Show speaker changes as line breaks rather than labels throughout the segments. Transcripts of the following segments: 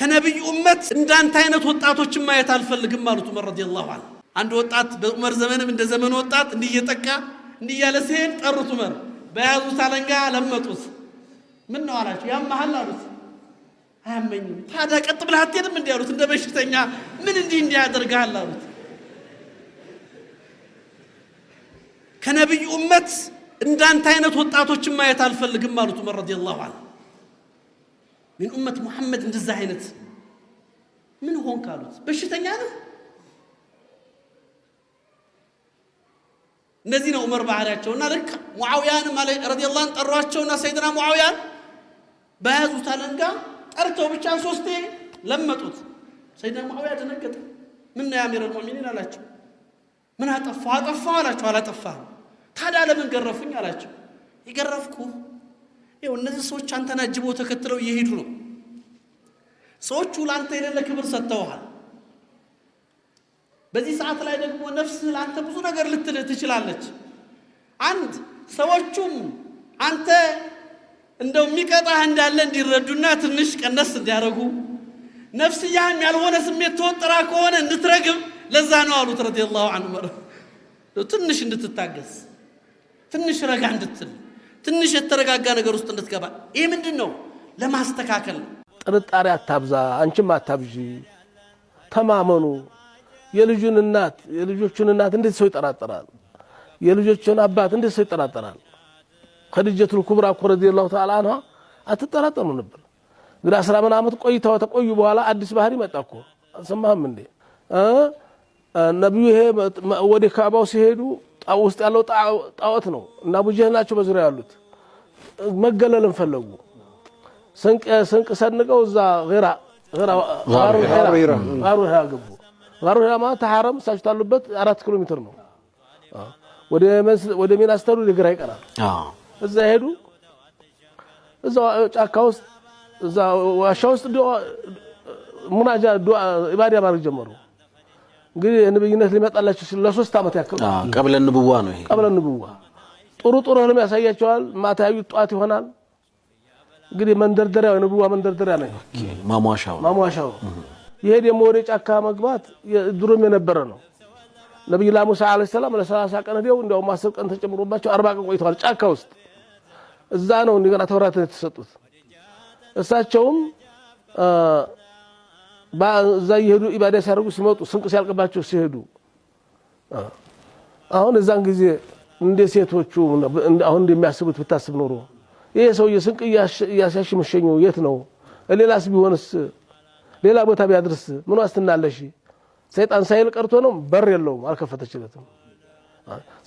ከነብዩ ኡመት እንዳንተ አይነት ወጣቶችን ማየት አልፈልግም አሉት ዑመር ረዲየላሁ ዐንሁ። አንድ ወጣት በዑመር ዘመንም እንደ ዘመን ወጣት እንዲየጠቃ እንዲያለ ሲሄድ ጠሩት። ዑመር በያዙት አለንጋ ለመጡት። ምን ነው አላቸው። ያማሃል አሉት። አያመኝም። ታዲያ ቀጥ ብለህ አትሄድም እንዴ አሉት። እንደ በሽተኛ ምን እንዲህ ያደርጋል አሉት። ከነብዩ ኡመት እንዳንተ አይነት ወጣቶችን ማየት አልፈልግም አሉት ዑመር ረዲየላሁ ዐንሁ። من أمة محمد እንደዛ አይነት ምን ሆንክ አሉት። በሽተኛ ነህ? እነዚህ ነው ዑመር ባህሪያቸውና ልክ ሙአዊያን ረዲየላሁ ዐንሁ ጠሯቸውና ሰይድና ሙአዊያን በያዙት አለንጋ ጠርተው ብቻ ሶስቴ ለመጡት። ሰይድና ሙአዊያ ደነገጠ። ምን ነው ያ አሚረል ሙእሚኒን አላቸው። ምን አጠፋው አላቸው። አላጠፋህም። ታዲያ ለምን ገረፉኝ አላቸው። ይገረፍኩ ይኸው እነዚህ ሰዎች አንተን አጅበው ተከትለው እየሄዱ ነው። ሰዎቹ ላንተ የሌለ ክብር ሰጥተውሃል። በዚህ ሰዓት ላይ ደግሞ ነፍስህ ላንተ ብዙ ነገር ልትልህ ትችላለች። አንድ ሰዎቹም አንተ እንደው የሚቀጣህ እንዳለ እንዲረዱና ትንሽ ቀነስ እንዲያደርጉ ነፍስያህም ያልሆነ ስሜት ተወጥራ ከሆነ እንድትረግብ ለዛ ነው አሉት ረዲየላሁ ዐንሁ። ትንሽ እንድትታገስ ትንሽ ረጋ እንድትል ትንሽ የተረጋጋ ነገር ውስጥ እንድትገባ ይሄ ምንድነው ለማስተካከል ነው።
ጥርጣሬ አታብዛ፣ አንቺም አታብዢ፣ ተማመኑ። የልጆቹን እናት እንዴት ሰው ይጠራጠራል? የልጆቹን አባት እንዴት ሰው ይጠራጠራል? ኸዲጀቱል ኩብራ ረዲየላሁ ተዓላ አንሃ አትጠራጠሩ ነበር። እንግዲህ 10 ዓመት ተቆዩ በኋላ አዲስ ባህሪ መጣ እኮ አሰማህም እንዴ? ነብዩ ይሄ ወደ ካዕባው ሲሄዱ ውስጥ ያለው ጣዖት ነው እና አቡ ጀህል ናቸው በዙሪያ ያሉት። መገለልን ፈለጉ። ስንቅ ሰንቀው እዛ ጋሩ ሂራ ገቡ። ጋሩ ሂራ ማለት ተሐረም ሳይታሉበት 4 ኪሎ ሜትር ነው። ወደ ሚና ስተሩ ለግራ ይቀራል። እዛ ሄዱ። እዛ ጫካ ውስጥ እዛ ዋሻ ውስጥ ሙናጃ ኢባዳ ማድረግ ጀመሩ። እንግዲህ ነብይነት ሊመጣላችሁ ለ3 ዓመት ያክል
ቀብለ ንብዋ ነው። ይሄ
ቀብለ ንብዋ ጥሩ ህልም ያሳያቸዋል። ማታ ያዩት ጧት ይሆናል። እንግዲህ መንደርደሪያው ንብዋ መንደርደሪያ ነው። ማሟሻው ይሄ ደግሞ ወደ ጫካ መግባት ድሮም የነበረ ነው። ነብዩ ሙሳ አለይሂ ሰላም ለ30 ቀን ሄደው እንደውም 10 ቀን ተጨምሮባቸው 40 ቀን ቆይተዋል ጫካ ውስጥ። እዛ ነው እንደገና ተውራት የተሰጡት። እሳቸውም ባዛ ይሄዱ ኢባዳ ሲያደርጉ ሲመጡ ስንቅ ሲያልቅባቸው ሲሄዱ አሁን እዛን ጊዜ እንደ ሴቶቹ አሁን እንደሚያስቡት ብታስብ ኖሮ ይሄ ሰውዬ ስንቅ ያሻሽ መሸኘው የት ነው? ሌላስ ቢሆንስ ሌላ ቦታ ቢያድርስ ምን ዋስትናለሽ? ሰይጣን ሳይል ቀርቶ ነው። በር የለውም አልከፈተችለትም።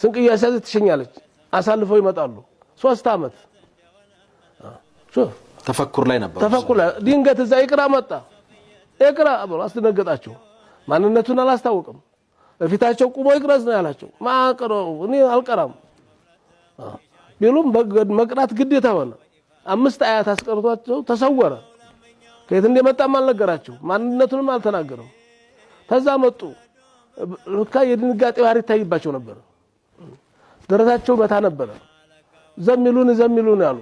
ስንቅ ያሻሽ ትሸኛለች። አሳልፈው ይመጣሉ 3 ዓመት
ተፈኩር ላይ ነበር።
ተፈኩር ላይ ድንገት እዛ ይቅራ መጣ። ይቅራ ብሎ አስደነገጣቸው። ማንነቱን አላስታወቀም። በፊታቸው ቁሞ ይቅረስ ነው ያላቸው። ማቀረው እኔ አልቀራም ቢሉም መቅራት ግዴታ ሆነ። 5 አያት አስቀርቷቸው ተሰወረ። ከየት እንደመጣም አልነገራቸው። ማንነቱንም አልተናገረም። ተዛ መጡ። ለካ የድንጋጤ ባህሪ ታይባቸው ነበር። ደረታቸው መታ ነበር። ዘሚሉን ያሉ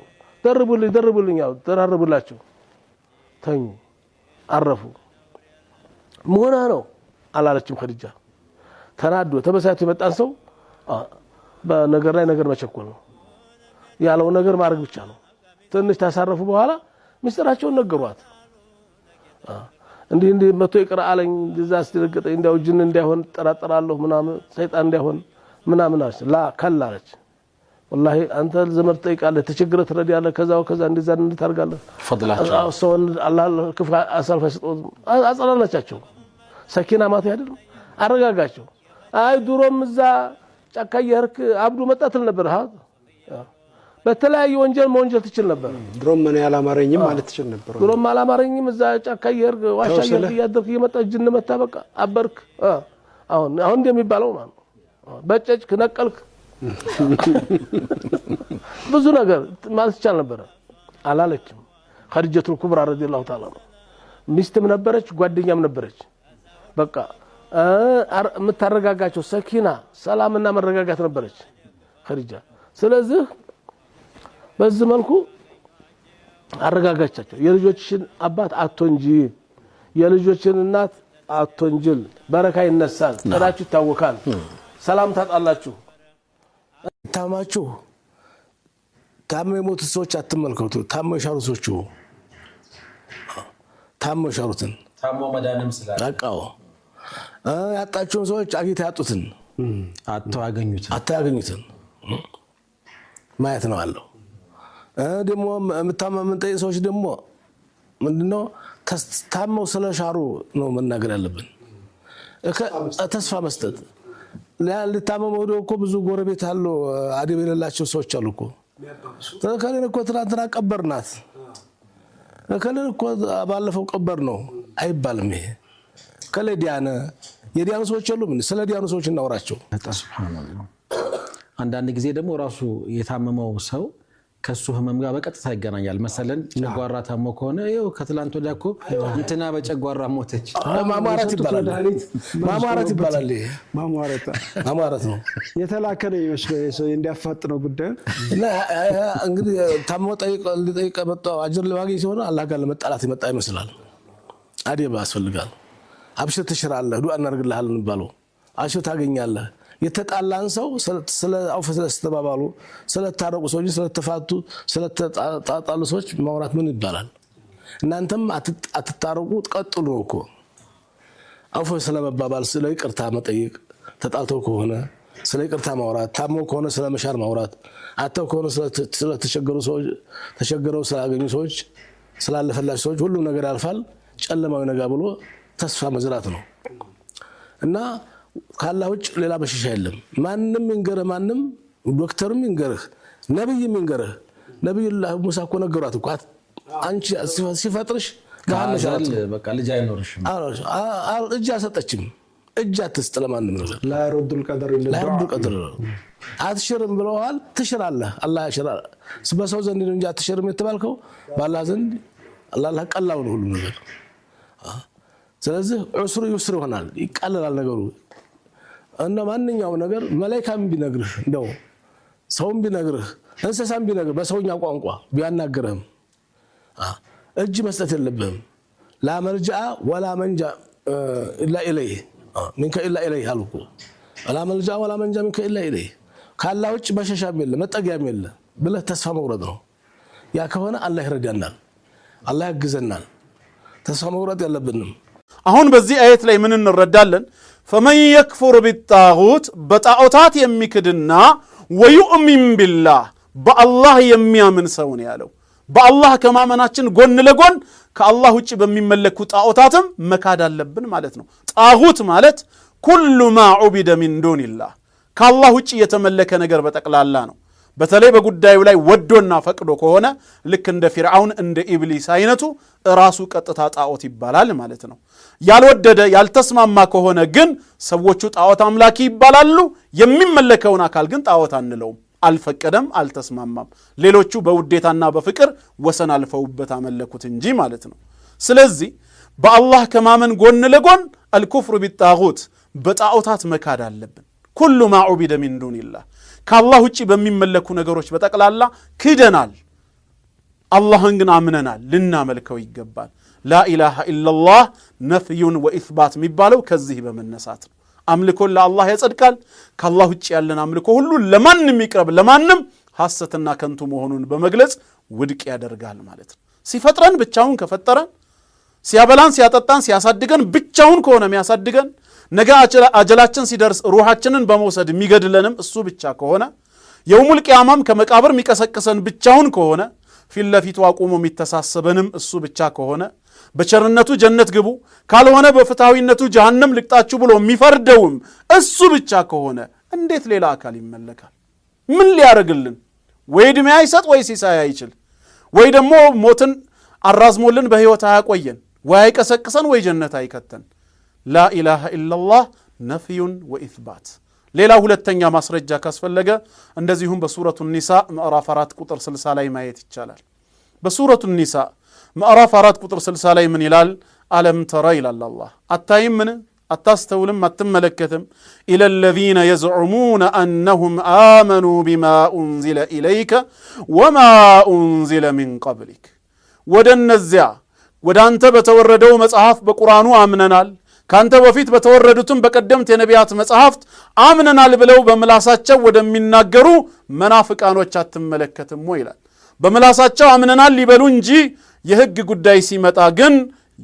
ደርቡልኝ ያሉ ተራረቡላቸው። ተኙ አረፉ። ሞና ነው አላለችም ኸዲጃ። ተናዶ ተበሳይቶ የመጣን ሰው በነገር ላይ ነገር መቸኮል ነው ያለው። ነገር ማድረግ ብቻ ነው። ትንሽ ታሳረፉ በኋላ ምስጢራቸውን ነገሯት። እንዲህ መቶ ይቅራ አለኝ እንደዛ አስደነገጠኝ። እንዳው ጅን እንዳይሆን ጠራጠራለሁ ምናምን ሰይጣን እንዳይሆን ምናምን አለች። ላ ከላለች። والله አንተ ዘመድ ጠይቃለህ ተቸግረህ ትረዳለህ ከዛ እንደዛ እንድታርጋለህ ፈድላቸው ሰውን አላህ ክፍ አሳልፈ ሰጠው አጸናናቻቸው። ሰኪና ማት አይደለም አረጋጋቸው። አይ ድሮም እዛ ጫካ ይርክ አብዱ መጣትል ነበር። በተለያየ ወንጀል ትችል ነበር።
ድሮም ምን ያላማረኝም ማለት ትችል ነበር።
ድሮም አላማረኝም እዛ ጫካ ይርክ ዋሻ ይያደርክ ይመጣ ጅን መታ በቃ አበርክ። አሁን እንደሚባለው ማለት በጨጭ ነቀልክ ብዙ ነገር ማለት ይቻል ነበር። አላለችም። ኸዲጀቱል ኩብራ ረዲየላሁ ተዓላ ሚስትም ነበረች ጓደኛም ነበረች። በቃ የምታረጋጋቸው ሰኪና ሰላምና መረጋጋት ነበረች ኸዲጃ። ስለዚህ በዚህ መልኩ አረጋጋቻቸው። የልጆችሽን አባት አቶ እንጂ የልጆችን እናት አትወንጅል በረካ ይነሳል ቀዳችሁ ይታወካል ሰላም ታጣላችሁ ታማችሁ ታመው የሞቱ ሰዎች አትመልከቱ ታመው የሻሩ ሰዎች ታመው የሻሩትን
ታመው መዳንም ስላለ
አቃው ያጣችሁን ሰዎች አግኝታ ያጡትን አታገኙትን ማየት ነው አለው ደግሞ መታመም እንጠይ ሰዎች ደግሞ ምንድነው ታመው ስለሻሩ ነው መናገር ያለብን ተስፋ መስጠት ለታመመው እኮ ብዙ ጎረቤት አሉ አደብ የሌላቸው ሰዎች አሉ እኮ ከሌለ እኮ ትናንትና ቀበርናት ከሌለ እኮ ባለፈው ቀበር ነው አይባልም ይሄ ከለዲያነ የዲያኑ ሰዎች አሉ ምን ስለ ዲያኑ ሰዎች እናወራቸው
ሱብሃንአላህ አንዳንድ ጊዜ ደግሞ ራሱ የታመመው ሰው ከሱ ህመም ጋር በቀጥታ ይገናኛል መሰለን ጨጓራ ታሞ ከሆነ ይኸው ከትላንት ወዲያ እኮ እንትና በጨጓራ ሞተች
ማማረት ነው የተላከለ ይመስለው እንዲያፋጥነው ጉዳይ
እንግዲህ ታሞ ጠይቀ መጣው አጅር ለማግኘት ሲሆን አላህ ጋር ለመጣላት ይመጣ ይመስላል አዲባ ያስፈልጋል አብሽር ትሽራለህ ዱአ እናርግልሃለን ባለው አሽር ታገኛለህ የተጣላን ሰው ስለ አውፈሰለ ተባባሉ ስለ ታረቁ ሰዎች ስለ ተፋቱ ስለ ተጣጣሉ ሰዎች ማውራት ምን ይባላል እናንተም አትታረቁ ቀጥሉ እኮ አውፈሰለ መባባል ስለ ይቅርታ መጠየቅ ተጣልተው ከሆነ ስለ ይቅርታ ማውራት ታሞ ከሆነ ስለ መሻር ማውራት አተው ከሆነ ስለ ተቸገረው ስላገኙ ሰዎች ስላለፈላቸው ሰዎች ሁሉ ነገር ያልፋል ጨለማው ነገ ብሎ ተስፋ መዝራት ነው እና ካላህ ውጭ ሌላ በሽሻ የለም ማንንም ይንገርህ ማንንም ዶክተርም ይንገርህ ነብይም ይንገርህ ነብዩላህ ሙሳ እኮ ነገሯት እኮ አንቺ ሲፈጥርሽ ጋር
በቃ ልጅ አይኖርሽም
እጅ አሰጠችም እጅ አትስጥ ለማንም ነገር
لا يرد القدر الا الدعاء
አትሽርም ብለዋል ትሽራለህ አላህ ያሽራል በሰው ዘንድ ነው እንጂ አትሽርም የተባልከው በአላህ ዘንድ አላህ ቀላው ነው ሁሉ ነገር ስለዚህ ዑስሩ ይስሩ ይሆናል ይቀልላል ነገሩ እና ማንኛውም ነገር መላእክታም ቢነግርህ እንደው ሰውም ቢነግርህ እንስሳም ቢነግርህ በሰውኛ ቋንቋ ቢያናገርህም እጅ መስጠት የለብህም لا ملجأ ولا منجا الا اليه منك الا اليه አልኩ ولا ملجأ ولا منجا منك الا اليه ካላህ ውጭ መሸሻም የለም መጠጊያም የለም ብለህ ተስፋ መቁረጥ ነው ያ ከሆነ አላህ ይረዳናል አላህ ያግዘናል ተስፋ መቁረጥ የለብንም
አሁን በዚህ አየት ላይ ምን እንረዳለን فمن يكفر بالطاغوت በጣዖታት የሚክድና ويؤمن بالله በአላህ የሚያምን ሰው ነው ያለው በአላህ ከማመናችን ጎን ለጎን ከአላህ ውጭ በሚመለኩ ጣዖታትም መካድ አለብን ማለት ነው ጣጉት ማለት كل ما عبد من دون الله ከአላህ ውጭ የተመለከ ነገር በጠቅላላ ነው በተለይ በጉዳዩ ላይ ወዶና ፈቅዶ ከሆነ ልክ እንደ ፊርዓውን እንደ ኢብሊስ አይነቱ ራሱ ቀጥታ ጣዖት ይባላል ማለት ነው ያልወደደ ያልተስማማ ከሆነ ግን ሰዎቹ ጣዖት አምላኪ ይባላሉ የሚመለከውን አካል ግን ጣዖት አንለውም አልፈቀደም አልተስማማም ሌሎቹ በውዴታና በፍቅር ወሰን አልፈውበት አመለኩት እንጂ ማለት ነው ስለዚህ በአላህ ከማመን ጎን ለጎን الكفر بالطاغوت በጣዖታት መካድ አለብን كل ما عبد من دون الله ከአላህ ውጭ በሚመለኩ ነገሮች በጠቅላላ ክደናል አላህን ግን አምነናል ልናመልከው ይገባል لا اله الا الله نفي واثبات የሚባለው ከዚህ በመነሳት ነው አምልኮ ለአላህ ያጸድቃል ከአላህ ውጭ ያለን አምልኮ ሁሉ ለማንም ይቅርብ ለማንም ሐሰትና ከንቱ መሆኑን በመግለጽ ውድቅ ያደርጋል ማለት ነው ሲፈጥረን ብቻውን ከፈጠረን ሲያበላን ሲያጠጣን ሲያሳድገን ብቻውን ከሆነ የሚያሳድገን ነገ አጀላችን ሲደርስ ሩሃችንን በመውሰድ የሚገድለንም እሱ ብቻ ከሆነ የውሙል ቂያማም ከመቃብር የሚቀሰቅሰን ብቻውን ከሆነ ፊት ለፊቱ አቁሞ የሚተሳሰበንም እሱ ብቻ ከሆነ በቸርነቱ ጀነት ግቡ ካልሆነ በፍትሃዊነቱ ጀሃነም ልቅጣችሁ ብሎ የሚፈርደውም እሱ ብቻ ከሆነ እንዴት ሌላ አካል ይመለካል ምን ሊያረግልን ወይ እድሜ አይሰጥ ወይ ሲሳይ አይችል ወይ ደግሞ ሞትን አራዝሞልን በህይወት አያቆየን ወይ አይቀሰቅሰን ወይ ጀነት አይከተን لا إله إلا الله نفي وإثبات ሌላ ሁለተኛ ማስረጃ ካስፈለገ እንደዚሁም በሱረቱ ኒሳ ምዕራፍ 4 ቁጥር 60 ላይ ማየት ይቻላል በሱረቱ ኒሳ ምዕራፍ 4 ቁጥር 60 ላይ ምን ይላል አለም ተራ ይላል አላህ አታይም ምን አታስተውልም አትመለከትም إلى الذين يزعمون أنهم آمنوا بما أنزل إليك وما أنزل من قبلك ወደነዚያ
ወዳንተ በተወረደው መጽሐፍ በቁርአኑ አምነናል ካንተ በፊት በተወረዱትም በቀደምት የነቢያት መጽሐፍት አምነናል ብለው በመላሳቸው ወደሚናገሩ መናፍቃኖች አትመለከትም ወይ ይላል በመላሳቸው አምነናል ሊበሉ እንጂ የህግ ጉዳይ ሲመጣ ግን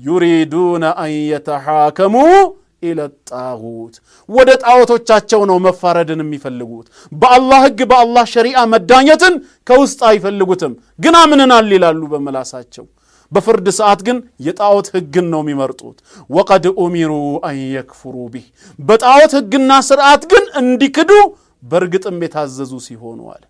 يريدون أن يتحاكموا إلى الطاغوت ወደ ጣዖቶቻቸው ነው መፋረድን የሚፈልጉት በአላህ ህግ በአላህ ሸሪዓ መዳኘትን ከውስጥ አይፈልጉትም ግን አምነናል ይላሉ በመላሳቸው በፍርድ ሰዓት ግን የጣዖት ህግን ነው የሚመርጡት وقد أمروا أن يكفروا به በጣዖት ህግና ስርዓት ግን እንዲክዱ በርግጥም የታዘዙ ሲሆኑ አለ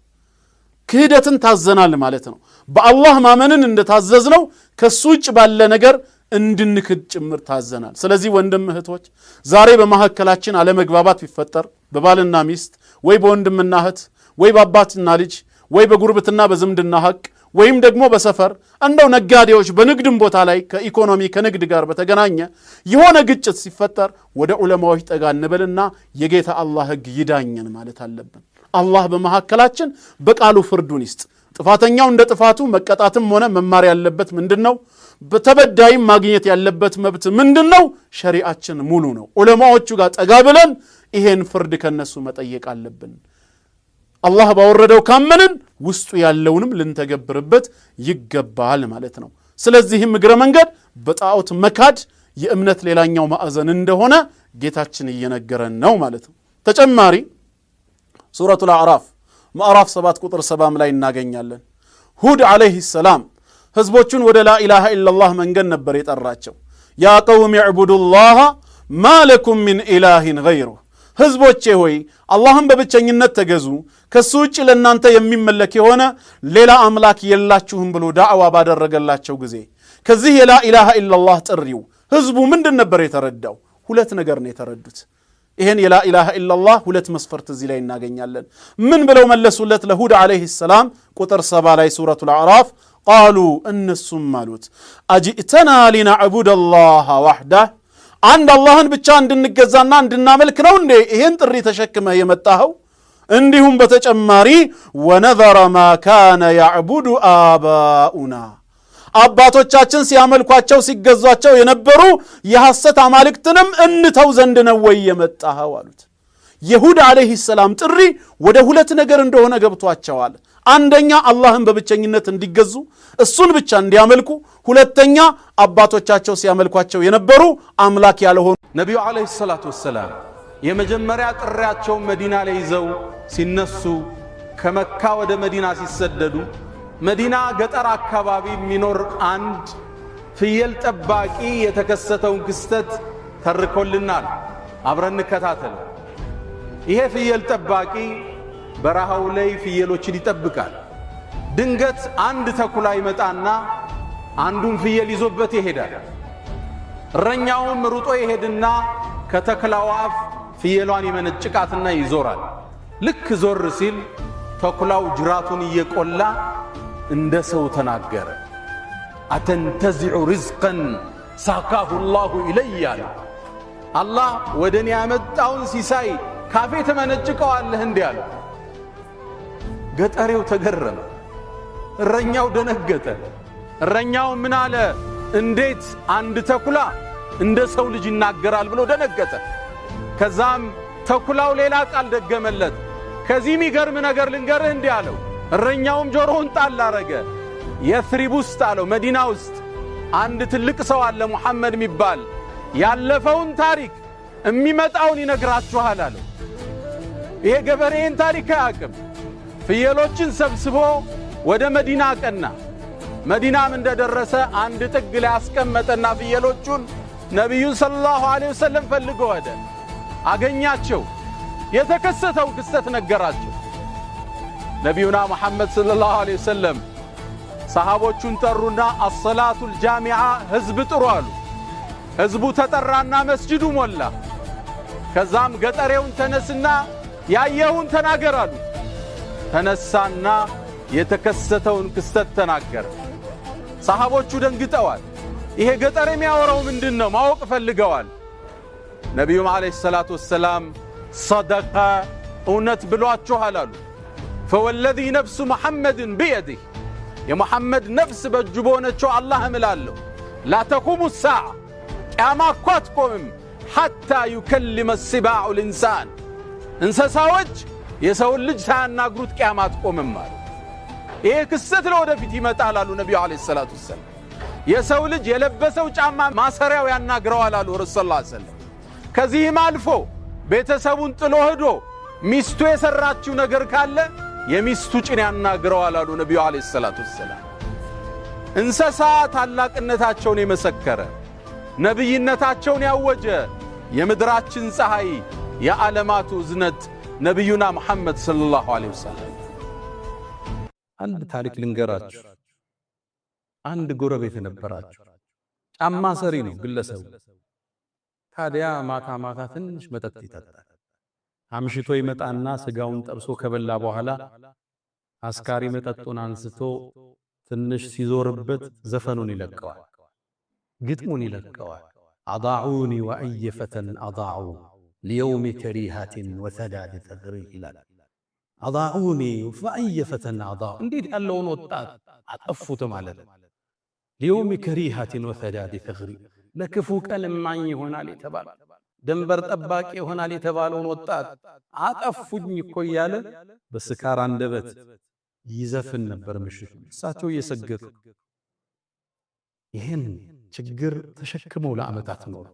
ክህደትን ታዘናል ማለት ነው በአላህ ማመንን እንደታዘዝነው ከሱ ውጭ ባለ ነገር እንድንክድ ጭምር ታዘናል ስለዚህ ወንድም እህቶች ዛሬ በመሐከላችን አለመግባባት ቢፈጠር በባልና ሚስት ወይ በወንድምና እህት ወይ በአባትና ልጅ ወይ በጉርብትና በዝምድና ሐቅ ወይም ደግሞ በሰፈር እንደው ነጋዴዎች በንግድም ቦታ ላይ ከኢኮኖሚ ከንግድ ጋር በተገናኘ የሆነ ግጭት ሲፈጠር ወደ ዑለማዎች ጠጋ እንበልና የጌታ አላህ ህግ ይዳኘን ማለት አለብን አላህ በመሐከላችን በቃሉ ፍርዱን ይስጥ ጥፋተኛው እንደ ጥፋቱ መቀጣትም ሆነ መማር ያለበት ምንድነው በተበዳይም ማግኘት ያለበት መብት ምንድነው ሸሪዓችን ሙሉ ነው ዑለማዎቹ ጋር ጠጋ ብለን ይሄን ፍርድ ከነሱ መጠየቅ አለብን አላህ ባወረደው ካመንን ውስጡ ያለውንም ልንተገብርበት ይገባል ማለት ነው ስለዚህም እግረ መንገድ በጣዖት መካድ የእምነት ሌላኛው ማዕዘን እንደሆነ ጌታችን እየነገረን ነው ማለት ነው ተጨማሪ ሱረቱል አዕራፍ ማዕራፍ 7 ቁጥር 7 ላይ እናገኛለን ሁድ አለይሂ ሰላም ህዝቦቹን ወደ ላ ኢላሃ ኢላላህ መንገድ ነበር የጠራቸው ያ ቀውም ይዕቡዱላህ ማ ለኩም ሚን ኢላሂን ገይሩ ህዝቦቼ ሆይ አላህን በብቸኝነት ተገዙ ከሱ ውጭ ለእናንተ የሚመለክ የሆነ ሌላ አምላክ የላችሁም ብሎ ዳዕዋ ባደረገላቸው ጊዜ ከዚህ የላ ኢላሃ ኢላላህ ጥሪው ህዝቡ ምንድን ነበር የተረዳው ሁለት ነገር ነው የተረዱት ይሄን የላ ኢላሃ ኢላላህ ሁለት መስፈርት እዚህ ላይ እናገኛለን ምን ብለው መለሱለት ለሁድ አለይሂ ሰላም ቁጥር 7 ላይ ሱረቱል አዕራፍ قالوا እነሱም አሉት አጂእተና ሊነዕቡደ አላህ ወህደህ አንድ አላህን ብቻ እንድንገዛና እንድናመልክ ነው እንዴ ይሄን ጥሪ ተሸክመ የመጣኸው እንዲሁም በተጨማሪ ወነዘረ ማ ካነ ያዕቡዱ አባኡና አባቶቻችን ሲያመልኳቸው ሲገዟቸው የነበሩ የሐሰት አማልክትንም እንተው ዘንድ ነው ወይ የመጣኸው አሉት ይሁድ አለይሂ ሰላም ጥሪ ወደ ሁለት ነገር እንደሆነ ገብቷቸዋል አንደኛ አላህን በብቸኝነት እንዲገዙ እሱን ብቻ እንዲያመልኩ ሁለተኛ አባቶቻቸው ሲያመልኳቸው የነበሩ አምላክ ያልሆኑ
ነብዩ አለይሂ ሰላቱ ወሰለም የመጀመሪያ ጥሪያቸው መዲና ላይ ይዘው ሲነሱ ከመካ ወደ መዲና ሲሰደዱ መዲና ገጠር አካባቢ የሚኖር አንድ ፍየል ጠባቂ የተከሰተውን ክስተት ተርኮልናል አብረን እንከታተል ይሄ ፍየል ጠባቂ በረሃው ላይ ፍየሎችን ይጠብቃል ድንገት አንድ ተኩላ ይመጣና አንዱን ፍየል ይዞበት ይሄዳል እረኛውም ሩጦ ይሄድና ከተኩላው አፍ ፍየሏን ይመነጭቃትና ይዞራል ልክ ዞር ሲል ተኩላው ጅራቱን እየቆላ እንደ ሰው ተናገረ አተንተዚዑ ሪዝቀን ሳካሁ አላሁ ኢለያ አላህ ወደኔ ያመጣውን ሲሳይ ካፌ ተመነጭቀዋለህ እንዴ አለ ገጠሬው ተገረመ እረኛው ደነገጠ እረኛው ምን አለ እንዴት አንድ ተኩላ እንደ ሰው ልጅ ይናገራል ብሎ ደነገጠ ከዛም ተኩላው ሌላ ቃል ደገመለት ከዚህ የሚገርም ነገር ልንገርህ እንዴ አለው እረኛውም ጆሮውን ጣል አረገ የስሪብ ውስጥ አለው መዲና ውስጥ አንድ ትልቅ ሰው አለ ሙሐመድ የሚባል ያለፈውን ታሪክ የሚመጣውን ይነግራችኋል አለው ይሄ ገበሬን ታሪክ አያውቅም ፍየሎችን ሰብስቦ ወደ መዲና ቀና መዲናም እንደደረሰ አንድ ጥግ ላይ አስቀመጠና ፍየሎቹን ነብዩ ሰለላሁ ዐለይሂ ወሰለም ፈልጎ ወደ አገኛቸው የተከሰተው ክስተት ነገራቸው ነብዩና መሐመድ ሰለላሁ ዐለይሂ ወሰለም ሰሃቦቹን ጠሩና አሰላቱል ጃሚዓ ህዝብ ጥሩ አሉ ህዝቡ ተጠራና መስጂዱ ሞላ ከዛም ገጠሬውን ተነስና ያየውን ተናገር አሉ ተነሳና የተከሰተውን ክስተት ተናገረ ሰሃቦቹ ደንግጠዋል ይሄ ገጠር የሚያወራው ምንድነው ማወቅ ፈልገዋል ነብዩ አለይሂ ሰላቱ ወሰለም صدق እውነት ብሏችኋል አሉ فوالذي نفس محمد بيده የሙሐመድ ነፍስ በእጁ በሆነችው አላህ እምላለሁ لا تقوم الساعة قيامة كواتكم حتى يكلم السباع الإنسان እንስሳዎች የሰው ልጅ ሳያናግሩት قيامة تقوم ማለት ይሄ ክስተት ለወደፊት ይመጣል አሉ ነብዩ አለይሂ ሰላቱ ወሰለም የሰው ልጅ የለበሰው ጫማ ማሰሪያው ያናግረዋል አሉ ረሱል ሰለላሁ ዐለይሂ ወሰለም ከዚህም አልፎ ቤተሰቡን ጥሎ ሄዶ ሚስቱ የሰራችው ነገር ካለ የሚስቱ ጭን ያናግረዋል አሉ ነብዩ አለይሂ ሰላቱ ወሰለም እንስሳ ታላቅነታቸውን የመሰከረ ነብይነታቸውን ያወጀ የምድራችን ፀሐይ የዓለማቱ እዝነት ነብዩና መሐመድ ሰለላሁ ዐለይሂ ወሰለም
አንድ ታሪክ ልንገራችሁ አንድ ጎረቤት ነበራችሁ ጫማ ሰሪ ነው ግለሰቡ ታዲያ ማታ ማታ ትንሽ መጠጥ ይጠጣል አምሽቶ ይመጣና ስጋውን ጠብሶ ከበላ በኋላ አስካሪ መጠጡን አንስቶ ትንሽ ሲዞርበት ዘፈኑን ይለቀዋል ግጥሙን ይለቀዋል አضاعوني واي فتى اضاعوا ليوم كريهه وثداد تغريل አضاعوني واي فتى اضاعوا እንዴት ያለውን ወጣት አጠፉት ማለት ليوم كريهه وثداد تغريل ለክፉ ቀን ማኝ ይሆናል የተባለ ደንበር ጠባቂ ይሆናል የተባለውን ወጣት አጠፉኝ እኮ ያለ በስካር አንደበት ይዘፍን ነበር ምሽት እሳቸው እየሰገዱ ይሄን ችግር ተሸክመው ለአመታት ኖሩ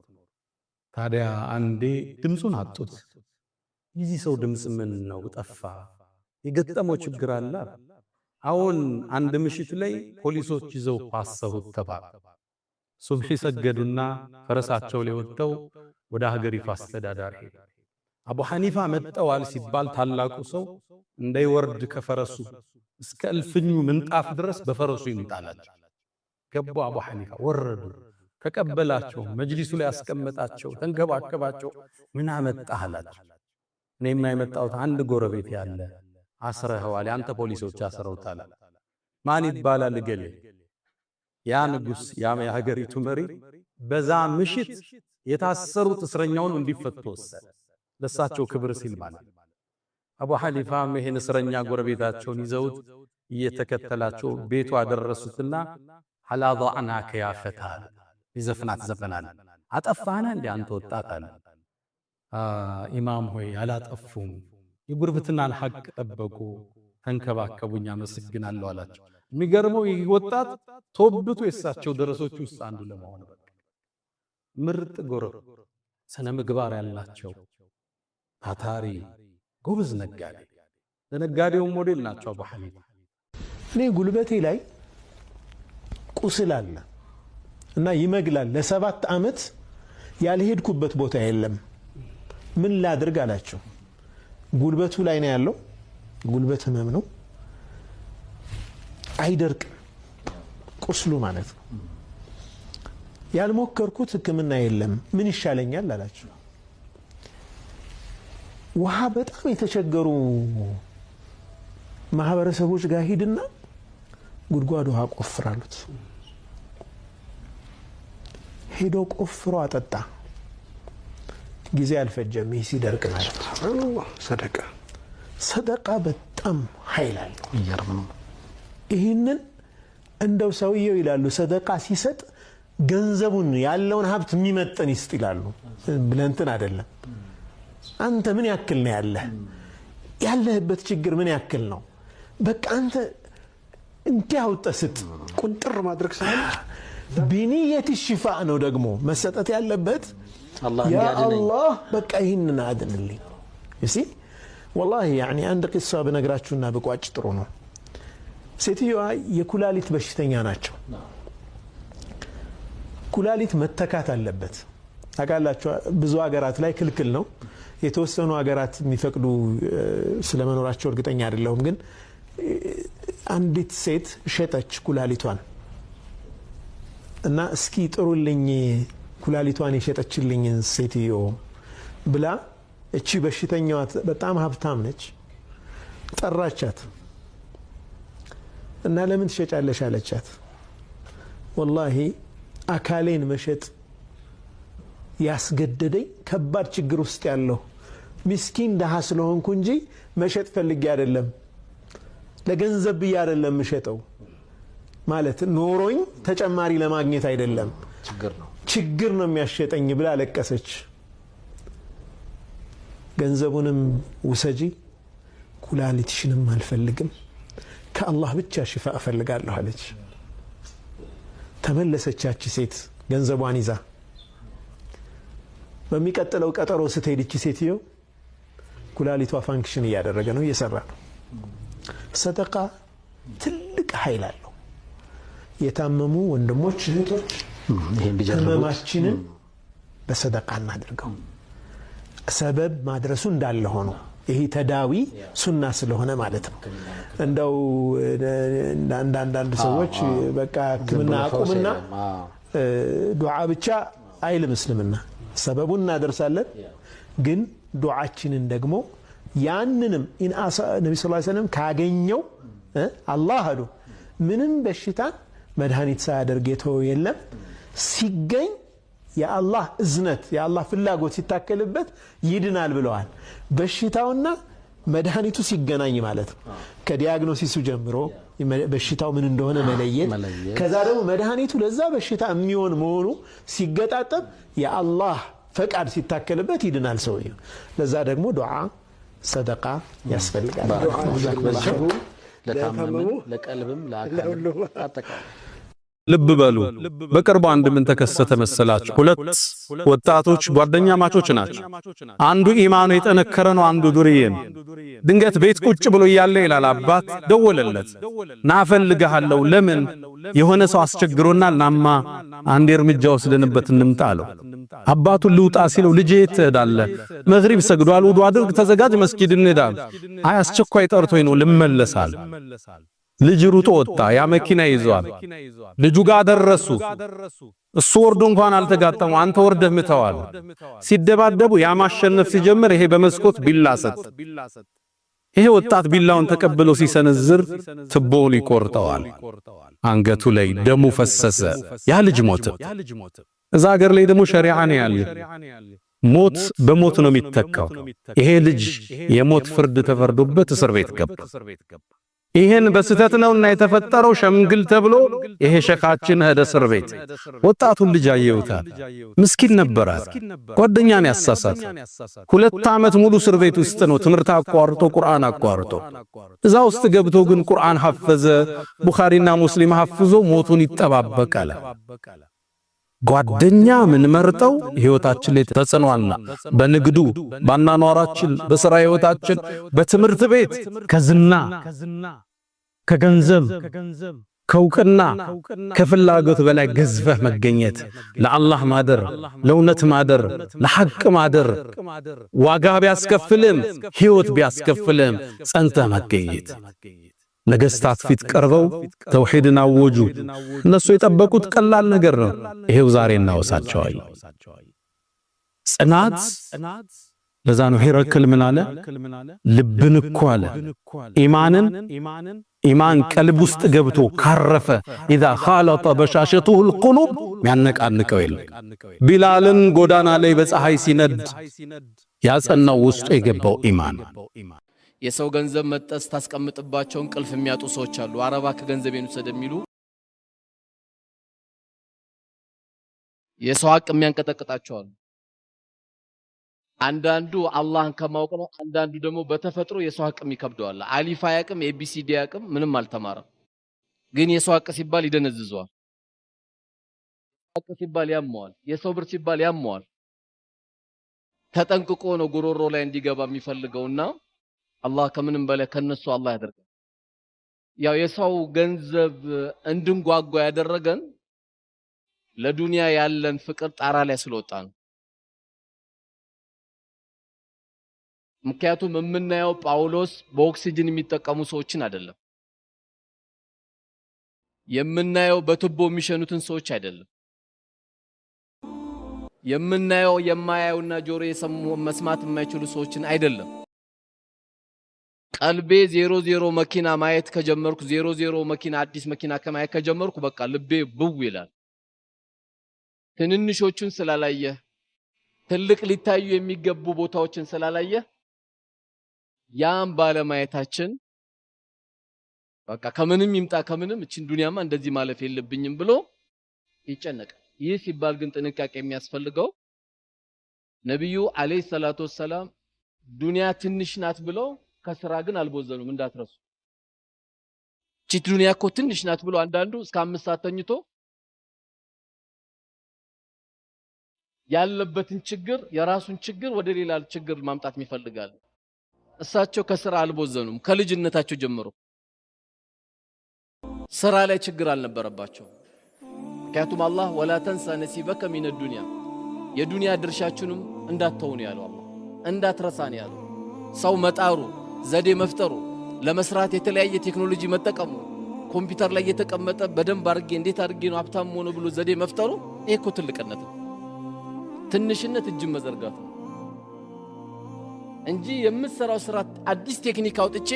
ታዲያ አንዴ ድምጹን አጡት የዚህ ሰው ድምጽ ምን ነው ጠፋ የገጠመው ችግር አለ አሁን አንድ ምሽት ላይ ፖሊሶች ይዘው ፓሰሁት ተባለ ሱብሂ ሰገዱና ፈረሳቸው ላይ ወጥተው ወደ ሀገሪቱ አስተዳዳሪ ሄዱ አቡ ሐኒፋ መጣዋል ሲባል ታላቁ ሰው እንዳይወርድ ከፈረሱ እስከ እልፍኙ ምንጣፍ ድረስ በፈረሱ ይምጣላቸው ገቡ አቡ ሐኒፋ ወረዱ ተቀበላቸው መጅሊሱ ላይ ያስቀመጣቸው ተንከባከባቸው ምን አመጣህላቸው እኔማ የመጣሁት አንድ ጎረቤት ያለ አስረኸዋል ያንተ ፖሊሶች አስረውታል ማን ይባላል ገሌ ያ ንጉስ ያ የሀገሪቱ መሪ በዛ ምሽት የታሰሩት እስረኛውን እንዲፈቱ ወሰነ ለሳቸው ክብር ሲል ማለት አቡ ሐኒፋ መሄን እስረኛ ጎረቤታቸውን ይዘውት እየተከተላቸው ቤቱ አደረሱትና ሐላضعناك يا فتى ይዘፍናት ዘፈናል አጠፋና እንደ አንተ ወጣት አለ ኢማም ሆይ አላጠፉም የጉርብትናን ሐቅ ጠበቁ ተንከባከቡኛ መስግናለሁ አላቸው የሚገርመው ይህ ወጣት ቶብቱ የሳቸው ደረሶች ውስጥ አንዱ ለማሆን በቃ ምርጥ ጎረብ ሰነ ምግባር ያላቸው ታታሪ ጎበዝ ነጋዴ ለነጋዴው ሞዴል ናቸው አቡ ሐኒፋ
እኔ ጉልበቴ ላይ ቁስል አለ እና ይመግላል ለ7 አመት ያልሄድኩበት ቦታ የለም ምን ላድርግ አላቸው ጉልበቱ ላይ ነው ያለው ጉልበት ህመም ነው አይደርቅ ቁስሉ ማለት ነው ያልሞከርኩት ህክምና የለም ምን ይሻለኛል አላቸው ውሃ በጣም የተቸገሩ ማህበረሰቦች ጋር ሄድና ጉድጓድ ውሃ ቆፍራሉት ሄዶ ቆፍሮ አጠጣ ጊዜ አልፈጀም ይህ ሲደርቅ ማለት ነው ሰደቃ በጣም ኃይል አለው ይገርም ይሄንን እንደው ሰውየው ይላሉ ሰደቃ ሲሰጥ ገንዘቡን ያለውን ሀብት የሚመጥን ይስጥ ይላሉ ብለንትን አይደለም አንተ ምን ያክል ነው ያለህበት ችግር ምን ያክል ነው በቃ አንተ እንዲያው ተስጥ ቁንጥር ማድረግ ሳይሆን بنية الشفاء ነው ደግሞ መሰጠት ያለበት ያ አላህ በቃ ይሄንን አድንልኝ እሺ والله يعني አንድ ቂሷ በነግራችሁና በቋጭ ጥሩ ነው ሴትዮዋ የኩላሊት በሽተኛ ናቸው ኩላሊት መተካት አለበት ታውቃላችሁ ብዙ ሀገራት ላይ ክልክል ነው የተወሰኑ ሀገራት የሚፈቅዱ ስለመኖራቸው እርግጠኛ አይደለሁም ግን አንዲት ሴት ሸጠች ኩላሊቷን እና እስኪ ጥሩልኝ ኩላሊቷን የሸጠችልኝ ሴትዮ ብላ እቺ በሽተኛዋ በጣም ሀብታም ነች ጠራቻት እና ለምን ትሸጫለሽ አለቻት والله አካሌን መሸጥ ያስገደደኝ ከባድ ችግር ውስጥ ያለው ምስኪን ደሃ ስለሆንኩ እንጂ መሸጥ ፈልጌ አይደለም ለገንዘብ ብዬ አይደለም መሸጠው ማለት ኖሮኝ ተጨማሪ ለማግኘት አይደለም ችግር ነው የሚያሸጠኝ ብላ ለቀሰች ገንዘቡንም ውሰጂ ኩላሊትሽንም አልፈልግም ከአላህ ብቻ ሽፋ እፈልጋለሁ አለች ተመለሰቻች ሴት ገንዘቧን ይዛ በሚቀጥለው ቀጠሮ ስትሄድች ሴትዮ ኩላሊቷ ፋንክሽን እያደረገ ነው እየሰራ ነው ሰደቃ ትልቅ ኃይል አለው የታመሙ ወንድሞች እህቶች ህመማችንን በሰደቃ እናድርገው ሰበብ ማድረሱ እንዳለ ሆኖ ይሄ ተዳዊ ሱና ስለሆነ ማለት ነው እንደው አንዳንድ ሰዎች በቃ ህክምና አቁምና ዱዓ ብቻ አይልም እስልምና ሰበቡን እናደርሳለን ግን ዱዓችንን ደግሞ ያንንም ነብዩ ሰለላሁ ዐለይሂ ወሰለም ካገኘው አላህ አሉ ምንም በሽታ መድኃኒት ሳያደርግ የተወው የለም ሲገኝ የአላህ እዝነት የአላህ ፍላጎት ሲታከልበት ይድናል ብለዋል በሽታውና መድኃኒቱ ሲገናኝ ማለት ነው ከዲያግኖሲሱ ጀምሮ በሽታው ምን እንደሆነ መለየት ከዛ ደግሞ መድኃኒቱ ለዛ በሽታ የሚሆን መሆኑ ሲገጣጠም የአላህ ፈቃድ ሲታከልበት ይድናል ሰውየው ለዛ ደግሞ ዱዓ ሰደቃ ያስፈልጋል
ለታመመ ለቀልብም ለአካልም አጠቃላይ
ልብ በሉ በቅርቡ አንድ ምን ተከሰተ መሰላችሁ ሁለት ወጣቶች ጓደኛ ማቾች ናቸው አንዱ ኢማኑ የጠነከረ ነው አንዱ ዱርዬ ነው ድንገት ቤት ቁጭ ብሎ እያለ ይላል አባት ደወለለት ናፈልግሃለሁ ለምን የሆነ ሰው አስቸግሮናል ናማ አንድ እርምጃ ወስደንበት እንምጣ አለው አባቱ ልውጣ ሲለው ልጄ ትሄዳለህ መግሪብ ሰግዷል ውዱ አድርግ ተዘጋጅ መስጊድ እንሄዳለን አይ አስቸኳይ ጠርቶኝ ነው ልመለሳል ልጅ ሩጦ ወጣ ያ መኪና ይዟል ልጁ ጋር ደረሱ እሱ ወርዶ እንኳን አልተጋጠሙ አንተ ወርደህ ምተዋል ሲደባደቡ ያ ማሸነፍ ሲጀምር ይሄ በመስኮት ቢላ ሰጥ ይሄ ወጣት ቢላውን ተቀብሎ ሲሰነዝር ትቦውን ይቆርጠዋል አንገቱ ላይ ደሙ ፈሰሰ ያ ልጅ ሞተ እዛ ሀገር ላይ ደግሞ ሸሪዓ ነው ያለ ሞት በሞት ነው የሚተካው ይሄ ልጅ የሞት ፍርድ ተፈርዶበት እስር ቤት ገባ ይሄን በስተት ነውና የተፈጠረው ሸምግል ተብሎ ይሄ ሸካችን ሄደ እስር ቤት ወጣቱን ልጅ አየውታል ምስኪን ነበር ጓደኛን ያሳሳት 2 ዓመት ሙሉ እስር ቤት ውስጥ ነው ትምርት አቋርጦ ቁርአን አቋርጦ እዛ ውስጥ ገብቶ ግን ቁርአን ሐፈዘ ቡኻሪና ሙስሊም ሐፍዞ ሞቱን ይጠባበቃል ጓደኛ ምን መርጠው ህይወታችን ላይ ተጽኗልና በንግዱ ባናኗራችን በሥራ ህይወታችን በትምርት ቤት ከዝና ከገንዘብ ከውቅና ከፍላጎት በላይ ገዝፈህ መገኘት ለአላህ ማደር ለእውነት ማደር ለሐቅ ማደር ዋጋ ቢያስከፍልም ህይወት ቢያስከፍልም ጸንተህ መገኘት ነገስታት ፊት ቀርበው ተውሂድን አወጁ እነሱ የጠበቁት ቀላል ነገር ነው ይሄው ዛሬ እናወሳቸዋል ጽናት ለዛ ነው ሄረክል ምን አለ ልብን እኮ አለ ኢማን ቀልብ ውስጥ ገብቶ ካረፈ اذا خالط بشاشته القلوب የሚያነቃንቀው የለም ቢላልን ጎዳና ላይ በፀሐይ ሲነድ ያጸናው ውስጥ የገባው ኢማን
የሰው ገንዘብ መጠስ ታስቀምጥባቸው እንቅልፍ የሚያጡ ሰዎች አሉ አረባ ከገንዘቤን ወሰደ የሚሉ የሰው ሐቅ የሚያንቀጠቅጣቸው አሉ አንዳንዱ አላህን ከማወቅ ነው አንዳንዱ ደግሞ በተፈጥሮ የሰው ሐቅ የሚከብደዋል አሊፍ አያቅም ኤቢሲዲ አያቅም ምንም አልተማረም ግን የሰው ሐቅ ሲባል ይደነዝዟል ሐቅ ሲባል ያመዋል የሰው ብር ሲባል ያመዋል ተጠንቅቆ ነው ጉሮሮ ላይ እንዲገባ የሚፈልገውና አላህ ከምንም በላይ ከነሱ አላህ ያደርጋል ያው የሰው ገንዘብ እንድንጓጓ ያደረገን ለዱንያ ያለን ፍቅር ጣራ ላይ ስለወጣ ነው ምክንያቱም የምናየው ጳውሎስ በኦክሲጅን የሚጠቀሙ ሰዎችን አይደለም የምናየው በቱቦ የሚሸኑትን ሰዎች አይደለም የምናየው የማያዩና ጆሮ የሰሙ መስማት የማይችሉ ሰዎችን አይደለም ቀልቤ 00 መኪና ማየት ከጀመርኩ 00 መኪና አዲስ መኪና ከማየት ከጀመርኩ በቃ ልቤ ብው ይላል ትንንሾቹን ስላላየ ትልቅ ሊታዩ የሚገቡ ቦታዎችን ስላላየ ያም ባለማየታችን በቃ ከምንም ይምጣ ከምንም እቺን ዱንያማ እንደዚህ ማለፍ የለብኝም ብሎ ይጨነቃል። ይህ ሲባል ግን ጥንቃቄ የሚያስፈልገው ነብዩ አለይሂ ሰላቱ ወሰለም ዱንያ ትንሽ ናት ብለው ከስራ ግን አልቦዘኑም እንዳትረሱ። እቺ ዱንያ እኮ ትንሽ ናት ብሎ አንዳንዱ እስከ 5 ሰዓት ተኝቶ ያለበትን ችግር የራሱን ችግር ወደ ሌላ ችግር ማምጣት ይፈልጋል። እሳቸው ከስራ አልቦዘኑም ከልጅነታቸው ጀምሮ ስራ ላይ ችግር አልነበረባቸው። ምክንያቱም አላህ ወላ ተንሳ ነሲበከ ሚነ ዱንያ የዱንያ ድርሻችሁንም እንዳትተውኑ ያለው አላህ እንዳትረሳን ያለው። ሰው መጣሩ ዘዴ መፍጠሩ ለመስራት የተለያየ ቴክኖሎጂ መጠቀሙ ኮምፒውተር ላይ የተቀመጠ በደንብ አድርጌ እንዴት አድርጌ ነው ሀብታም ሆኖ ብሎ ዘዴ መፍጠሩ ይሄ እኮ ትልቅነት ነው። ትንሽነት እጅ መዘርጋት ነው እንጂ የምትሰራው ስራ አዲስ ቴክኒክ አውጥቼ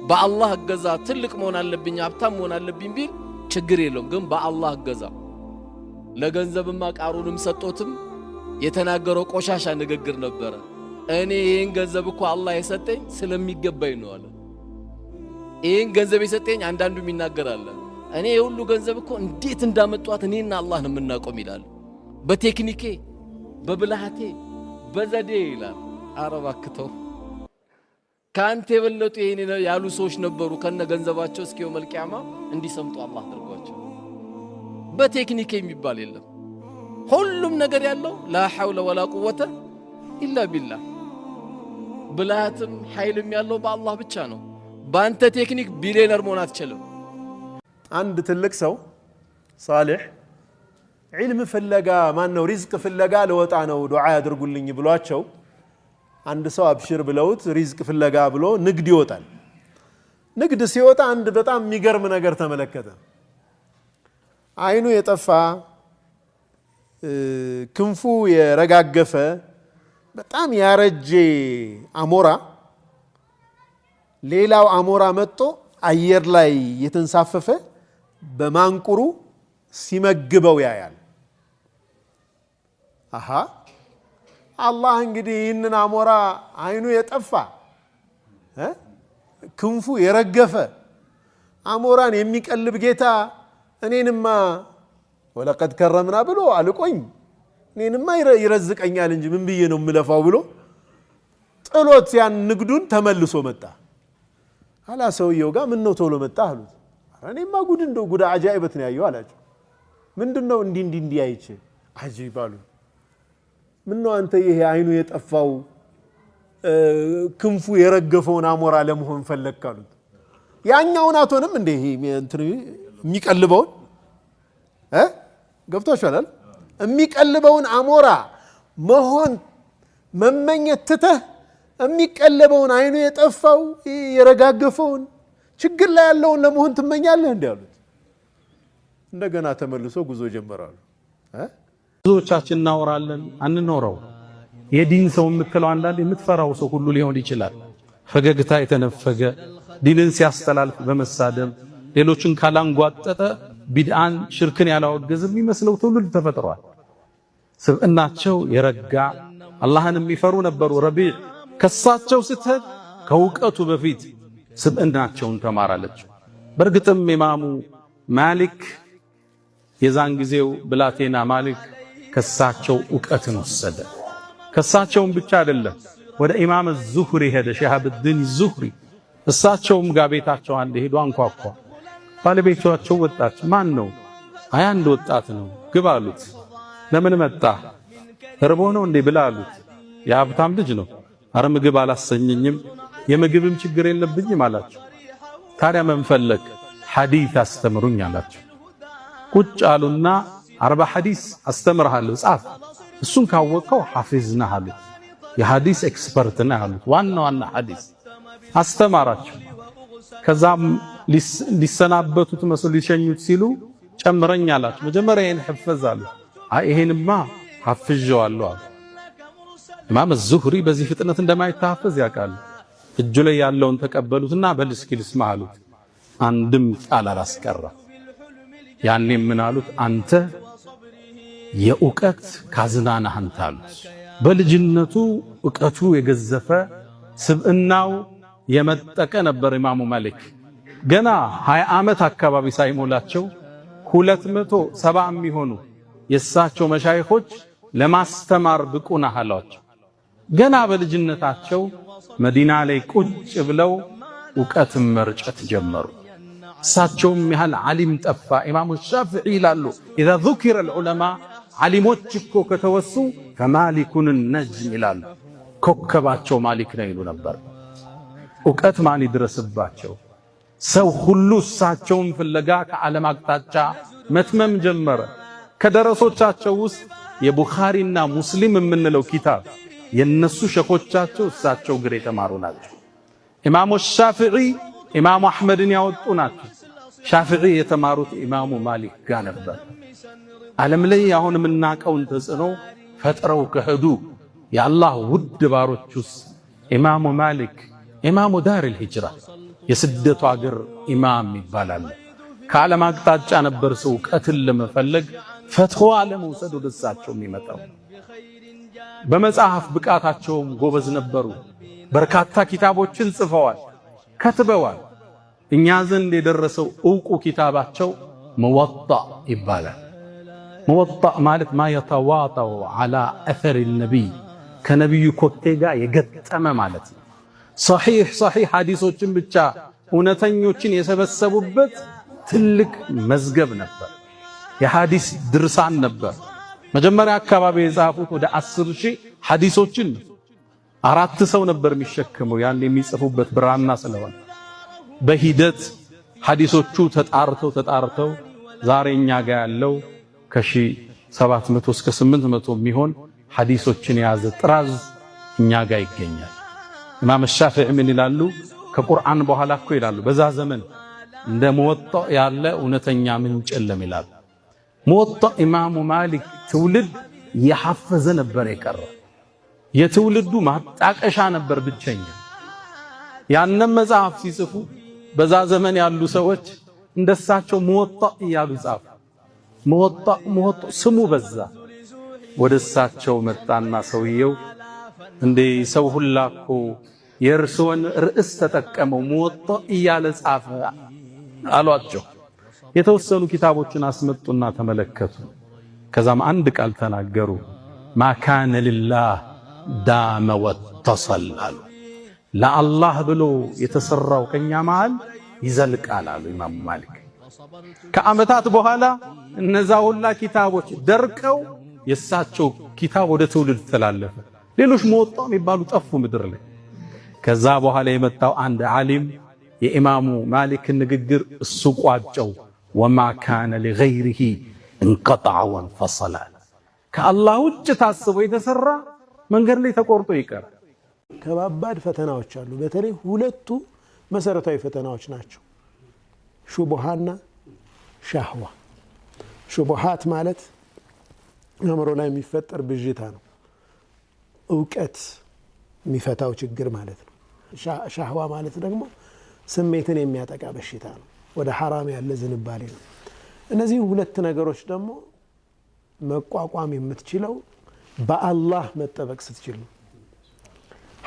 በአላህ እገዛ ትልቅ መሆን አለብኝ ሀብታም መሆን አለብኝ ቢል ችግር የለውም። ግን በአላህ እገዛ ለገንዘብማ ቃሩንም ሰጦትም የተናገረው ቆሻሻ ንግግር ነበረ። እኔ ይሄን ገንዘብ እኮ አላህ የሰጠኝ ስለሚገባኝ ነው አለ። ይሄን ገንዘብ የሰጠኝ አንዳንዱም ይናገራል እኔ የሁሉ ገንዘብ እኮ እንዴት እንዳመጣኋት እኔና አላህ ነው የምናውቀው ይላል። በቴክኒኬ በብልሃቴ በዘዴ ይላል። አረባክተው ካንተ የበለጡ ይሄን ያሉ ሰዎች ነበሩ ከነ ገንዘባቸው እስኪው መልቂያማ እንዲሰምጡ አላህ አድርጓቸው። በቴክኒክ የሚባል የለም። ሁሉም ነገር ያለው ላ ሐውለ ወላ ቁወተ ኢላ ቢላህ። ብልሃትም ኃይልም ያለው በአላህ ብቻ ነው። በአንተ ቴክኒክ ቢሊየነር መሆን አትችልም።
አንድ ትልቅ ሰው ሳሊህ ዒልም ፍለጋ ማነው ሪዝቅ ፍለጋ ለወጣ ነው ዱዓ ያድርጉልኝ ብሏቸው አንድ ሰው አብሽር ብለውት ሪዝቅ ፍለጋ ብሎ ንግድ ይወጣል። ንግድ ሲወጣ አንድ በጣም የሚገርም ነገር ተመለከተ። አይኑ የጠፋ ክንፉ የረጋገፈ በጣም ያረጀ አሞራ ሌላው አሞራ መጥቶ አየር ላይ የተንሳፈፈ በማንቁሩ ሲመግበው ያያል። አሃ አላህ እንግዲህ ይህንን አሞራ አይኑ የጠፋ ክንፉ የረገፈ አሞራን የሚቀልብ ጌታ እኔንማ ወለቀድ ከረምና ብሎ አልቆኝ እኔንማ ይረዝቀኛል እንጂ ምን ብዬ ነው የምለፋው ብሎ ጥሎት ያን ንግዱን ተመልሶ መጣ። አላ ሰውየው ጋር ምን ነው ቶሎ መጣ አሉት። እኔማ ጉድ እንደው ጉድ አጃኢበት ነው ያየው አላቸው። ምንድነው እንዲህ አይቼ አጂብ አሉ። ምን ነው አንተ ይሄ አይኑ የጠፋው ክንፉ የረገፈውን አሞራ ለመሆን ፈለክ አሉት። ያኛውን አቶንም እንደ ይሄ የሚቀልበውን ገብቶሻል የሚቀልበውን አሞራ መሆን መመኘት ትተህ የሚቀልበውን አይኑ የጠፋው የረጋገፈውን ችግር ላይ ያለውን ለመሆን ትመኛለህ እንዴ አሉት። እንደገና ተመልሶ ጉዞ ጀመራሉ።
ብዙዎቻችን እናወራለን አንኖረው። የዲን ሰው የምትለው አንዳንድ የምትፈራው ሰው ሁሉ ሊሆን ይችላል። ፈገግታ የተነፈገ ዲንን ሲያስተላልፍ በመሳደብ ሌሎችን ካላንጓጠጠ ቢድአን ሽርክን ያላወገዘ የሚመስለው ትውልድ ተፈጥሯል። ስብዕናቸው የረጋ አላህን የሚፈሩ ነበሩ። ረቢዕ ከሳቸው ስትሄድ ከእውቀቱ በፊት ስብዕናቸውን ተማራለች። በእርግጥም ኢማሙ ማሊክ የዛን ጊዜው ብላቴና ማሊክ ከሳቸው ዕውቀትን ወሰደ። ከሳቸውም ብቻ አይደለም ወደ ኢማም ዙህሪ ሄደ። ሸሃብዲን ዙህሪ እሳቸውም ጋር ቤታቸው አንድ ሄዱ። አንኳኳ። ባለቤታቸው ወጣች። ማን ነው? አይ አንድ ወጣት ነው። ግባ አሉት። ለምን መጣ? እርቦ ነው እንዴ ብላ አሉት። የሀብታም ልጅ ነው። አረ ምግብ አላሰኘኝም የምግብም ችግር የለብኝም አላቸው። ታዲያ ምን ፈለግ? ሐዲስ አስተምሩኝ አላቸው። ቁጭ አሉና 40 ሐዲስ አስተምርሃለሁ ጻፍ፣ እሱን ካወቀው ሐፊዝ ነህ አሉት። የሐዲስ ኤክስፐርት ነህ አሉት። ዋና ሐዲስ አስተማራቸው። ከዛም ሊሰናበቱት መስሎ ሊሸኙት ሲሉ ጨምረኝ አላቸው። መጀመሪያ ይሄን ሕፈዝ አሉት። አይ ይሄንማ ሐፍዤዋለሁ አሉ። ኢማም ዙህሪ በዚህ ፍጥነት እንደማይታፈዝ ያውቃሉ። እጁ ላይ ያለውን ተቀበሉትና በል እስኪ ልስማ አሉት። አንድም ቃል አላስቀራ። ያኔም ምን አሉት? አንተ የእውቀት ካዝና ነህ አንተ አሉት። በልጅነቱ ዕውቀቱ የገዘፈ ስብዕናው የመጠቀ ነበር ኢማሙ ማሊክ። ገና 20 ዓመት አካባቢ ሳይሞላቸው 270 የሚሆኑ የእሳቸው መሻይኾች ለማስተማር ብቁ ነህ አሏቸው። ገና በልጅነታቸው መዲና ላይ ቁጭ ብለው ዕውቀትን መርጨት ጀመሩ። እሳቸውም ያህል ዓሊም ጠፋ። ኢማሙ ሻፊዒ ይላሉ ኢዛ ذكر العلماء ዓሊሞች እኮ ከተወሱ ፈማሊኩን ነጅም ይላሉ። ኮከባቸው ማሊክ ነው ይሉ ነበር። ዕውቀት ማን ይድረስባቸው? ሰው ሁሉ እሳቸውን ፍለጋ ከዓለም አቅጣጫ መትመም ጀመረ። ከደረሶቻቸው ውስጥ የቡኻሪና ሙስሊም የምንለው ኪታብ የነሱ ሸኾቻቸው እሳቸው ግር የተማሩ ናቸው። ኢማሙ ሻፊዒ ኢማሙ አሕመድን ያወጡ ናቸው። ሻፊዒ የተማሩት ኢማሙ ማሊክ ጋር ነበር። ዓለም ላይ አሁን የምናውቀውን ተጽዕኖ ፈጥረው ከሄዱ የአላህ ውድ ባሮች ውስጥ ኢማሙ ማሊክ ኢማሙ ዳሪል ሂጅራ የስደቱ አገር ኢማም ይባላል። ከዓለም አቅጣጫ ነበር ሰው ዕውቀትን ለመፈለግ ፈትዋ ለመውሰድ ወደ እሳቸው የሚመጣው። በመጽሐፍ ብቃታቸውም ጎበዝ ነበሩ። በርካታ ኪታቦችን ጽፈዋል፣ ከትበዋል። እኛ ዘንድ የደረሰው ዕውቁ ኪታባቸው ሙወጣ ይባላል። ሙወጣ ማለት ማ የተዋጣው ዐላ አሰሪ ነቢይ ከነቢዩ ኮቴ ጋር የገጠመ ማለት ነው። ሰሒሕ ሐዲሶችን ብቻ እውነተኞችን የሰበሰቡበት ትልቅ መዝገብ ነበር። የሐዲስ ድርሳን ነበር። መጀመሪያ አካባቢ የጻፉት ወደ 10,000 ሐዲሶችን 4 ሰው ነበር የሚሸከመው ያን የሚጽፉበት ብራና ስለሆነ በሂደት ሐዲሶቹ ተጣርተው ዛሬ እኛ ጋር ያለው ከ1700 እስከ 800 የሚሆን ሐዲሶችን የያዘ ጥራዝ እኛ ጋር ይገኛል። ኢማም ሻፊዒ ምን ይላሉ? ከቁርአን በኋላ እኮ ይላሉ በዛ ዘመን እንደ ሙወጣ ያለ እውነተኛ ምንጭ የለም ይላሉ። ሙወጣ ኢማሙ ማሊክ ትውልድ የሐፈዘ ነበር የቀረው። የትውልዱ ማጣቀሻ ነበር ብቸኛ። ያንን መጽሐፍ ሲጽፉ በዛ ዘመን ያሉ ሰዎች እንደሳቸው ሙወጣ እያሉ ጻፉ። ሙወጣ ስሙ በዛ። ወደ እሳቸው መጣና ሰውየው እንዴ ሰው ሁላ እኮ የእርስዎን ርዕስ ተጠቀመው ሙወጣ እያለ ጻፈ አሏቸው። የተወሰኑ ኪታቦችን አስመጡና ተመለከቱ። ከዛም አንድ ቃል ተናገሩ። ማካነ ሊላህ ዳመ ወተሰል አሉ። ለአላህ ብሎ የተሰራው ከኛ መሃል ይዘልቃል አሉ ኢማሙ ማሊክ። ከዓመታት በኋላ እነዛ ሁላ ኪታቦች ደርቀው የእሳቸው ኪታብ ወደ ትውልድ ተላለፈ። ሌሎች ሙወጣ የሚባሉ ጠፉ ምድር ላይ። ከዛ በኋላ የመጣው አንድ ዓሊም የኢማሙ ማሊክ ንግግር እሱ ቋጨው። ወማ ካነ ሊገይሪሂ እንቀጠዐ ወንፈሰለ። ከአላህ ውጭ ታስቦ የተሰራ መንገድ ላይ ተቆርጦ ይቀር።
ከባባድ ፈተናዎች አሉ። በተለይ ሁለቱ መሰረታዊ ፈተናዎች ናቸው፣ ሹቡሃና ሻህዋ። ሹቡሃት ማለት አእምሮ ላይ የሚፈጠር ብዥታ ነው፣ ዕውቀት የሚፈታው ችግር ማለት ነው። ሻህዋ ማለት ደግሞ ስሜትን የሚያጠቃ በሽታ ነው፣ ወደ ሐራም ያለ ዝንባሌ ነው። እነዚህ ሁለት ነገሮች ደግሞ መቋቋም የምትችለው በአላህ መጠበቅ ስትችል ነው።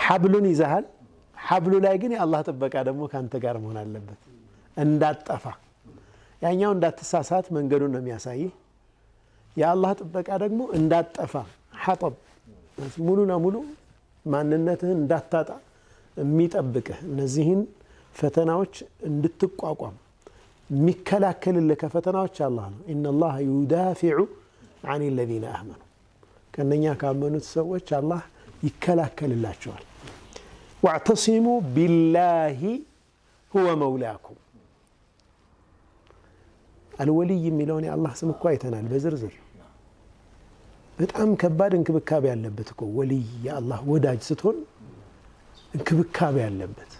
ሐብሉን ይዘሃል፣ ሐብሉ ላይ ግን የአላህ ጥበቃ ደግሞ ካንተ ጋር መሆን አለበት እንዳትጠፋ። ያኛው እንዳትሳሳት መንገዱን ነው የሚያሳይህ፣ የአላህ ጥበቃ ደግሞ እንዳትጠፋ ሐጠብ ሙሉ ለሙሉ ማንነትህን እንዳታጣ የሚጠብቅህ። እነዚህን ፈተናዎች እንድትቋቋም የሚከላከልልህ ከፈተናዎች አላህ ነው። ኢነላህ ዩዳፊዑ አን ለዚነ አመኑ፣ ከነኛ ካመኑት ሰዎች አላህ ይከላከልላቸዋል። ወዕተሲሙ ቢላሂ ሁወ መውላኩም። አልወልይ የሚለውን የአላህ ስም እኮ አይተናል በዝርዝር። በጣም ከባድ እንክብካቤ ያለበት እኮ ወልይ የአላህ ወዳጅ ስትሆን እንክብካቤ ያለበት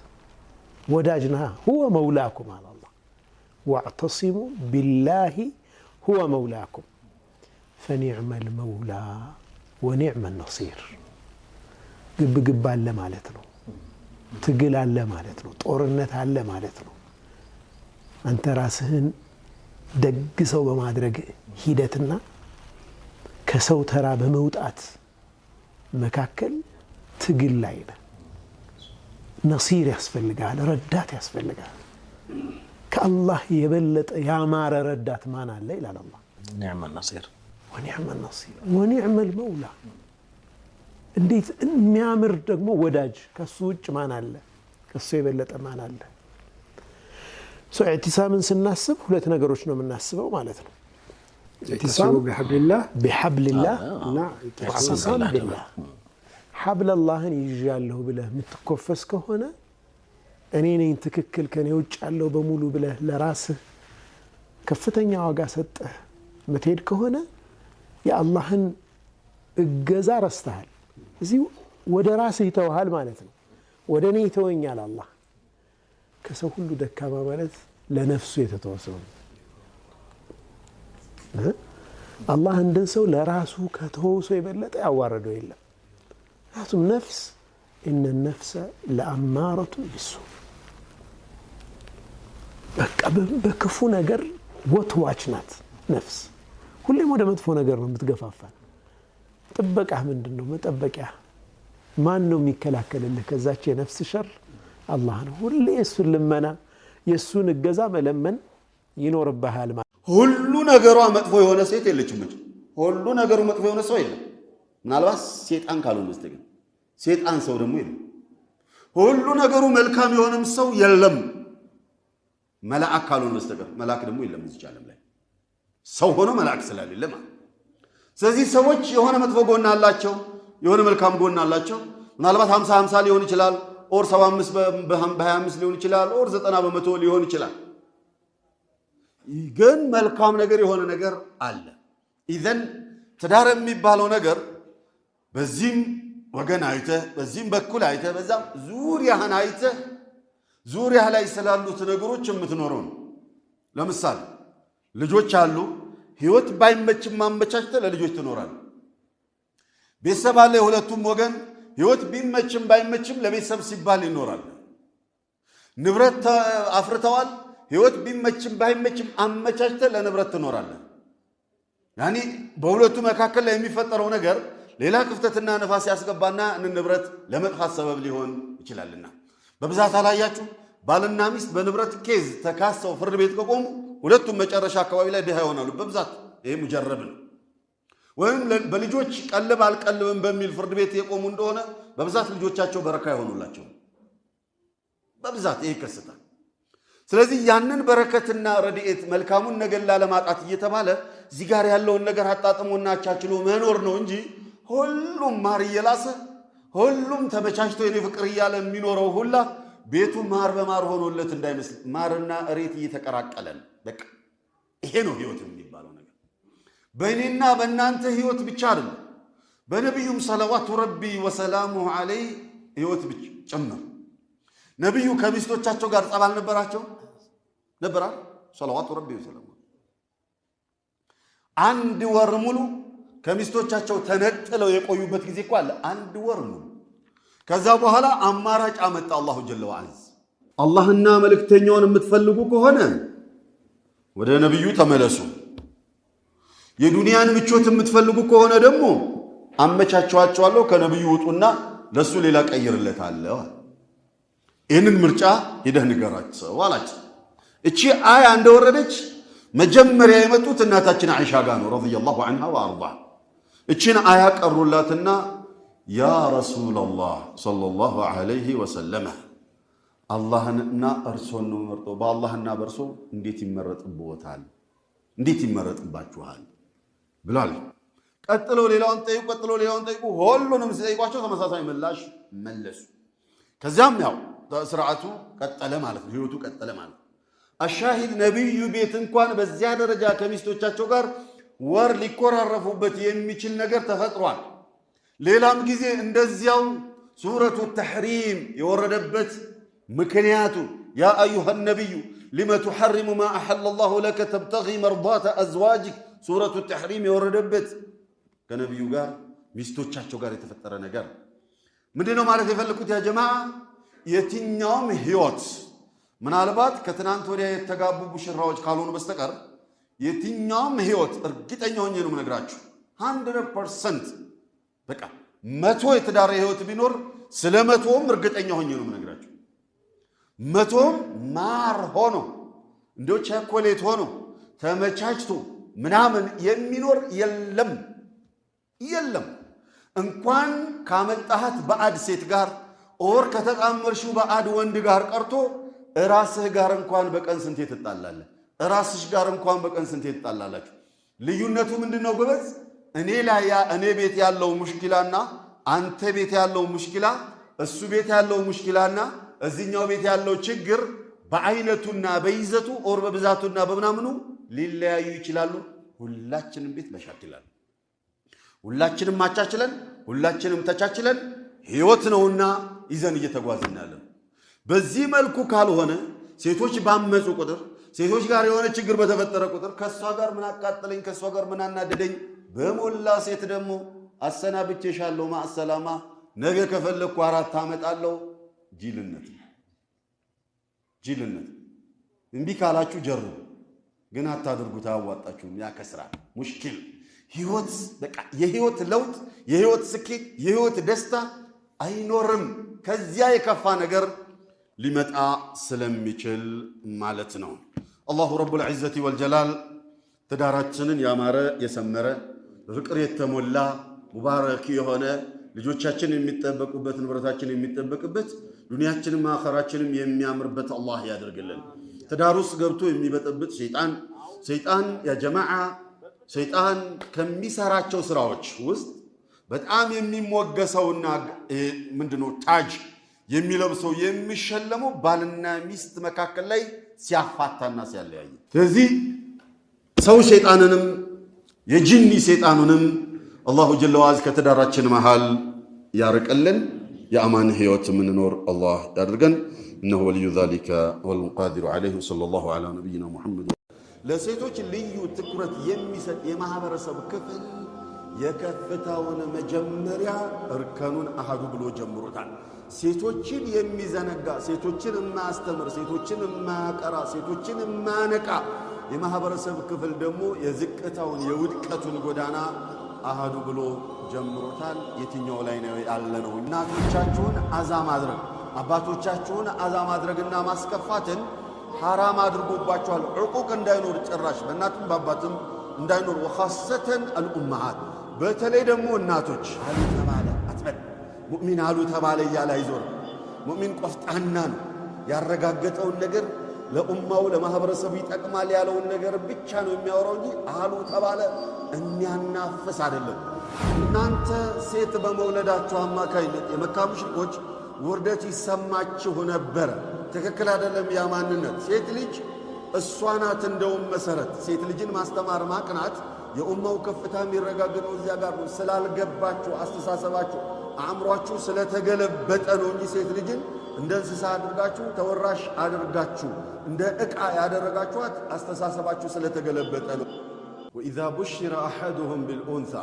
ወዳጅ ነህ። ሁወ መውላኩም አለ አላህ። ወዕተሲሙ ቢላሂ ሁወ መውላኩም ፈኒዕመል መውላ ወኒዕመል ነሲር። ግብግብ አለ ማለት ነው፣ ትግል አለ ማለት ነው፣ ጦርነት አለ ማለት ነው። አንተ ራስህን ደግ ሰው በማድረግ ሂደትና ከሰው ተራ በመውጣት መካከል ትግል ላይ ነህ። ነሲር ያስፈልጋል፣ ረዳት ያስፈልጋል። ከአላህ የበለጠ ያማረ ረዳት ማን አለ ይላል አላህ።
ኒዕመ ነሲር
ወኒዕመ ነሲር ወኒዕመል መውላ። እንዴት የሚያምር ደግሞ ወዳጅ ከሱ ውጭ ማን አለ? ከሱ የበለጠ ማን አለ? ኢዕቲሳምን ስናስብ ሁለት ነገሮች ነው የምናስበው ማለት ነው።
ኢዕቲሳሙ ቢሐብሊላህ
እና ኢዕቲሳም ቢላህ። ሐብለላህን ይዣለሁ ብለህ የምትኮፈስ ከሆነ እኔ ነኝ ትክክል ከኔ ውጭ ያለው በሙሉ ብለህ ለራስህ ከፍተኛ ዋጋ ሰጠህ ምትሄድ ከሆነ የአላህን እገዛ ረስተሃል። እዚህ ወደ ራስህ ይተውሃል ማለት ነው። ወደ እኔ ይተወኛል አላህ። ከሰው ሁሉ ደካማ ማለት ለነፍሱ የተተወሰው ነው። አላህ እንደን ሰው ለራሱ ከተወሰው የበለጠ ያዋረደው የለም። ምክንያቱም ነፍስ ኢነ ነፍሰ ለአማረቱ ቢሱ በቃ በክፉ ነገር ወትዋች ናት ነፍስ። ሁሌም ወደ መጥፎ ነገር ነው የምትገፋፋን። ጥበቃህ ምንድን ነው? መጠበቂያ ማን ነው የሚከላከልልህ ከዛች የነፍስ ሸር? አላህ ነው። ሁሌ የእሱን ልመና የእሱን እገዛ መለመን ይኖርብሃል።
ሁሉ ነገሯ መጥፎ የሆነ ሴት የለችም እንጂ ሁሉ ነገሩ መጥፎ የሆነ ሰው የለም። ምናልባት ሴጣን ካልሆነ በስተቀር ሴጣን ሰው ደግሞ የለም። ሁሉ ነገሩ መልካም የሆነም ሰው የለም መልአክ ካልሆነ በስተቀር። መልአክ ደግሞ የለም እዚህ ዓለም ላይ ሰው ሆኖ መልአክ ስላልሌለ ማለት። ስለዚህ ሰዎች የሆነ መጥፎ ጎን አላቸው፣ የሆነ መልካም ጎን አላቸው። ምናልባት 50-50 ሊሆን ይችላል፣ ኦር 75 በ25 ሊሆን ይችላል፣ ኦር 90% ሊሆን ይችላል። ግን መልካም ነገር የሆነ ነገር አለ። ኢዘን ትዳር የሚባለው ነገር በዚህም ወገን አይተህ በዚህም በኩል አይተህ በዛም ዙሪያህን አይተህ ዙሪያህ ላይ ስላሉት ነገሮች የምትኖረው ነው። ለምሳሌ ልጆች አሉ። ህይወት ባይመችም ማመቻችተህ ለልጆች ትኖራለህ። ቤተሰብ አለ። የሁለቱም ወገን ህይወት ቢመችም ባይመችም ለቤተሰብ ሲባል ይኖራል። ንብረት አፍርተዋል። ህይወት ቢመችም ባይመችም አመቻችተህ ለንብረት ትኖራለህ። ያኒ በሁለቱ መካከል ላይ የሚፈጠረው ነገር ሌላ ክፍተትና ነፋስ ያስገባና ንብረት ለመጥፋት ሰበብ ሊሆን ይችላልና በብዛት አላያችሁ ባልና ሚስት በንብረት ኬዝ ተካሰው ፍርድ ቤት ከቆሙ ሁለቱም መጨረሻ አካባቢ ላይ ድሃ ይሆናሉ በብዛት። ይሄ ሙጀረብ ነው። ወይም በልጆች ቀልብ አልቀልብም በሚል ፍርድ ቤት የቆሙ እንደሆነ በብዛት ልጆቻቸው በረካ ይሆኑላቸው በብዛት ይሄ ይከሰታል። ስለዚህ ያንን በረከትና ረድኤት መልካሙን ነገር ላለማጣት እየተባለ እዚህ ጋር ያለውን ነገር አጣጥሞና አቻችሎ መኖር ነው እንጂ ሁሉም ማር እየላሰ ሁሉም ተመቻችቶ የኔ ፍቅር እያለ የሚኖረው ሁላ ቤቱ ማር በማር ሆኖለት እንዳይመስል ማርና እሬት እየተቀራቀለን በቃ ይሄ ነው ህይወት የሚባለው ነገር። በእኔና በእናንተ ህይወት ብቻ አይደለም፣ በነቢዩም ሰለዋቱ ረቢ ወሰላሙሁ ዐለይሂ ህይወት ብቻ ጭምር። ነቢዩ ከሚስቶቻቸው ጋር ጸብ አልነበራቸው? ነበራ። ሰለዋቱ ረቢ ወሰላሙሁ አንድ ወር ሙሉ ከሚስቶቻቸው ተነጥለው የቆዩበት ጊዜ እኮ አለ። አንድ ወር ሙሉ። ከዛ በኋላ አማራጭ አመጣ አላሁ ጀለ ወዐዝ። አላህና መልእክተኛውን የምትፈልጉ ከሆነ ወደ ነብዩ ተመለሱ። የዱንያን ምቾት የምትፈልጉ ከሆነ ደግሞ አመቻቸዋቸዋለሁ፣ ከነብዩ ውጡና ለሱ ሌላ ቀይርለታለሁ። ይህንን ምርጫ ሄደህ ንገራቸው አላቸው። እቺ አያ እንደወረደች መጀመሪያ የመጡት እናታችን አይሻ ጋር ነው ረዲየላሁ ዐንሃ ወአርዳሃ። እቺን አያ ቀሩላትና ያ ረሱላላህ ሰለላሁ ዐለይሂ ወሰለም አላህንና እርሶን ነው መርጦ በአላህና በእርሶ እንዴት ይመረጥብዎታል? እንዴት ይመረጥባችኋል ብሏል። ቀጥሎ ሌላውን ጠይቁ፣ ቀጥሎ ሌላውን ጠይቁ። ሁሉንም ሲጠይቋቸው ተመሳሳይ ምላሽ መለሱ። ከዛም ያው ስርዓቱ ቀጠለ ማለት ነው፣ ህይወቱ ቀጠለ ማለት ነው። አሻሂድ ነብዩ ቤት እንኳን በዚያ ደረጃ ከሚስቶቻቸው ጋር ወር ሊኮራረፉበት የሚችል ነገር ተፈጥሯል። ሌላም ጊዜ እንደዚያው ሱረቱ ተሕሪም የወረደበት ምክንያቱ ያ አዩሃ ነቢዩ ሊመ ቱሐሪሙ ማ አሐለ ላሁ ለከ ተብተጊ መርዳተ አዝዋጅክ ሱረቱ ተሕሪም የወረደበት ከነቢዩ ጋር ሚስቶቻቸው ጋር የተፈጠረ ነገር ምንድን ነው ማለት የፈለኩት? ያ ጀማዓ የትኛውም ህይወት ምናልባት ከትናንት ወዲያ የተጋቡ ሙሽራዎች ካልሆኑ በስተቀር የትኛውም ህይወት እርግጠኛ ሆኜ ነው የምነግራችሁ 100% በቃ 100 የተዳረ ህይወት ቢኖር ስለ 100ም እርግጠኛ ሆኜ ነው የምነግራችሁ። 100ም ማር ሆኖ እንደ ቸኮሌት ሆኖ ተመቻችቶ ምናምን የሚኖር የለም የለም። እንኳን ካመጣሃት ባዕድ ሴት ጋር ኦር ከተጣመርሽው ባዕድ ወንድ ጋር ቀርቶ ራስህ ጋር እንኳን በቀን ስንቴ ትጣላለህ? ራስሽ ጋር እንኳን በቀን ስንቴ ትጣላላችሁ? ልዩነቱ ምንድነው ጎበዝ? እኔ ቤት ያለው ሙሽኪላና አንተ ቤት ያለው ሙሽኪላ፣ እሱ ቤት ያለው ሙሽኪላና እዚህኛው ቤት ያለው ችግር በአይነቱና በይዘቱ ኦር በብዛቱና በምናምኑ ሊለያዩ ይችላሉ። ሁላችንም ቤት መሻክላል። ሁላችንም ማቻችለን፣ ሁላችንም ተቻችለን ህይወት ነውና ይዘን እየተጓዝን ያለን። በዚህ መልኩ ካልሆነ ሴቶች ባመጹ ቁጥር፣ ሴቶች ጋር የሆነ ችግር በተፈጠረ ቁጥር ከሷ ጋር ምን አቃጠለኝ፣ ከሷ ጋር ምን አናደደኝ፣ በሞላ ሴት ደግሞ አሰናብቼሻለሁ ማሰላማ፣ ነገ ከፈለኩ 4 አመጣለሁ። ጅልነት እንቢ ካላችሁ ጀሩ፣ ግን አታድርጉት፣ አያዋጣችሁም፣ ያከስራል። ሙሽኪል ህይወት በቃ የህይወት ለውጥ፣ የህይወት ስኬት፣ የህይወት ደስታ አይኖርም ከዚያ የከፋ ነገር ሊመጣ ስለሚችል ማለት ነው። አላሁ ረቡል ዒዘቲ ወልጀላል ትዳራችንን ያማረ የሰመረ ፍቅር የተሞላ ሙባረክ የሆነ ልጆቻችን የሚጠበቁበት ንብረታችን የሚጠበቅበት ዱንያችንም አኸራችንም የሚያምርበት አላህ ያደርግልን። ትዳር ውስጥ ገብቶ የሚበጠብጥ ሰይጣን ያ ጀማዓ ሰይጣን ከሚሰራቸው ስራዎች ውስጥ በጣም የሚሞገሰውና ምንድነው ታጅ የሚለብሰው የሚሸለመው ባልና ሚስት መካከል ላይ ሲያፋታና ሲያለያይ። ስለዚህ ሰው ሸይጣንንም የጂኒ ሰይጣኑንም አላሁ ጀለ ወዐላ ከተዳራችን መሃል ያርቅልን። የአማን ህይወት የምንኖር አላህ ያድርገን። እነሆ ወልዩ ዛሊከ ወልሙቃዲሩ ዐለይሂ ወሰለላሁ ዐላ ነቢይና ሙሐመድ። ለሴቶች ልዩ ትኩረት የሚሰጥ የማህበረሰብ ክፍል የከፍታውን መጀመሪያ እርከኑን አሃዱ ብሎ ጀምሮታል። ሴቶችን የሚዘነጋ፣ ሴቶችን የማያስተምር፣ ሴቶችን የማያቀራ፣ ሴቶችን የማያነቃ የማህበረሰብ ክፍል ደግሞ የዝቅታውን የውድቀቱን ጎዳና አሃዱ ብሎ ጀምሮታል። የትኛው ላይ ነው ያለነው? እናቶቻችሁን አዛ ማድረግ፣ አባቶቻችሁን አዛ ማድረግና ማስከፋትን ሐራም አድርጎባቸዋል። ዕቁቅ እንዳይኖር ጭራሽ በእናትም በአባትም እንዳይኖር። ወኻሰተን አልኡማሃት በተለይ ደግሞ እናቶች አሉ ተባለ አትበል፣ ሙእሚን አሉ ተባለ እያለ አይዞር። ሙእሚን ቆፍጣና ነው። ያረጋገጠውን ነገር ለኡማው ለማህበረሰቡ ይጠቅማል ያለውን ነገር ብቻ ነው የሚያወራው እንጂ አሉ ተባለ የሚያናፍስ አይደለም። እናንተ ሴት በመውለዳችሁ አማካይነት የመካ ሙሽሪኮች ውርደት ይሰማችሁ ነበረ። ትክክል አይደለም ያ ማንነት። ሴት ልጅ እሷ ናት እንደውም መሰረት። ሴት ልጅን ማስተማር ማቅናት የኡማው ከፍታ የሚረጋገጠው እዚያ ጋር ነው። ስላልገባችሁ አስተሳሰባችሁ አእምሯችሁ ስለተገለበጠ ነው እንጂ ሴት ልጅን እንደ እንስሳ አድርጋችሁ ተወራሽ አድርጋችሁ እንደ ዕቃ ያደረጋችኋት አስተሳሰባችሁ ስለተገለበጠ ነው። ወኢዛ ቡሽረ አሐዱሁም ቢልኡንሳ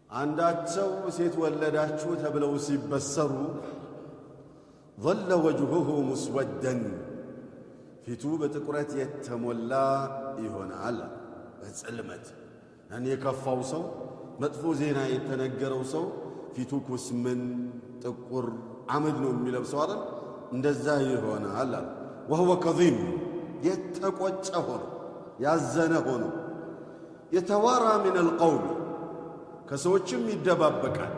አንዳቸው ሴት ወለዳችሁ ተብለው ሲበሰሩ ظل وجهه مسودا ፊቱ በጥቁረት የተሞላ ይሆናል። በጽልመት እኔ የከፋው ሰው መጥፎ ዜና የተነገረው ሰው ፊቱ ኩስምን ጥቁር አመድ ነው የሚለብሰው አይደል? እንደዛ ይሆናል። وهو كظيم የተቆጨ ሆኖ ያዘነ ሆኖ የተዋራ من القوم ከሰዎችም ይደባበቃል።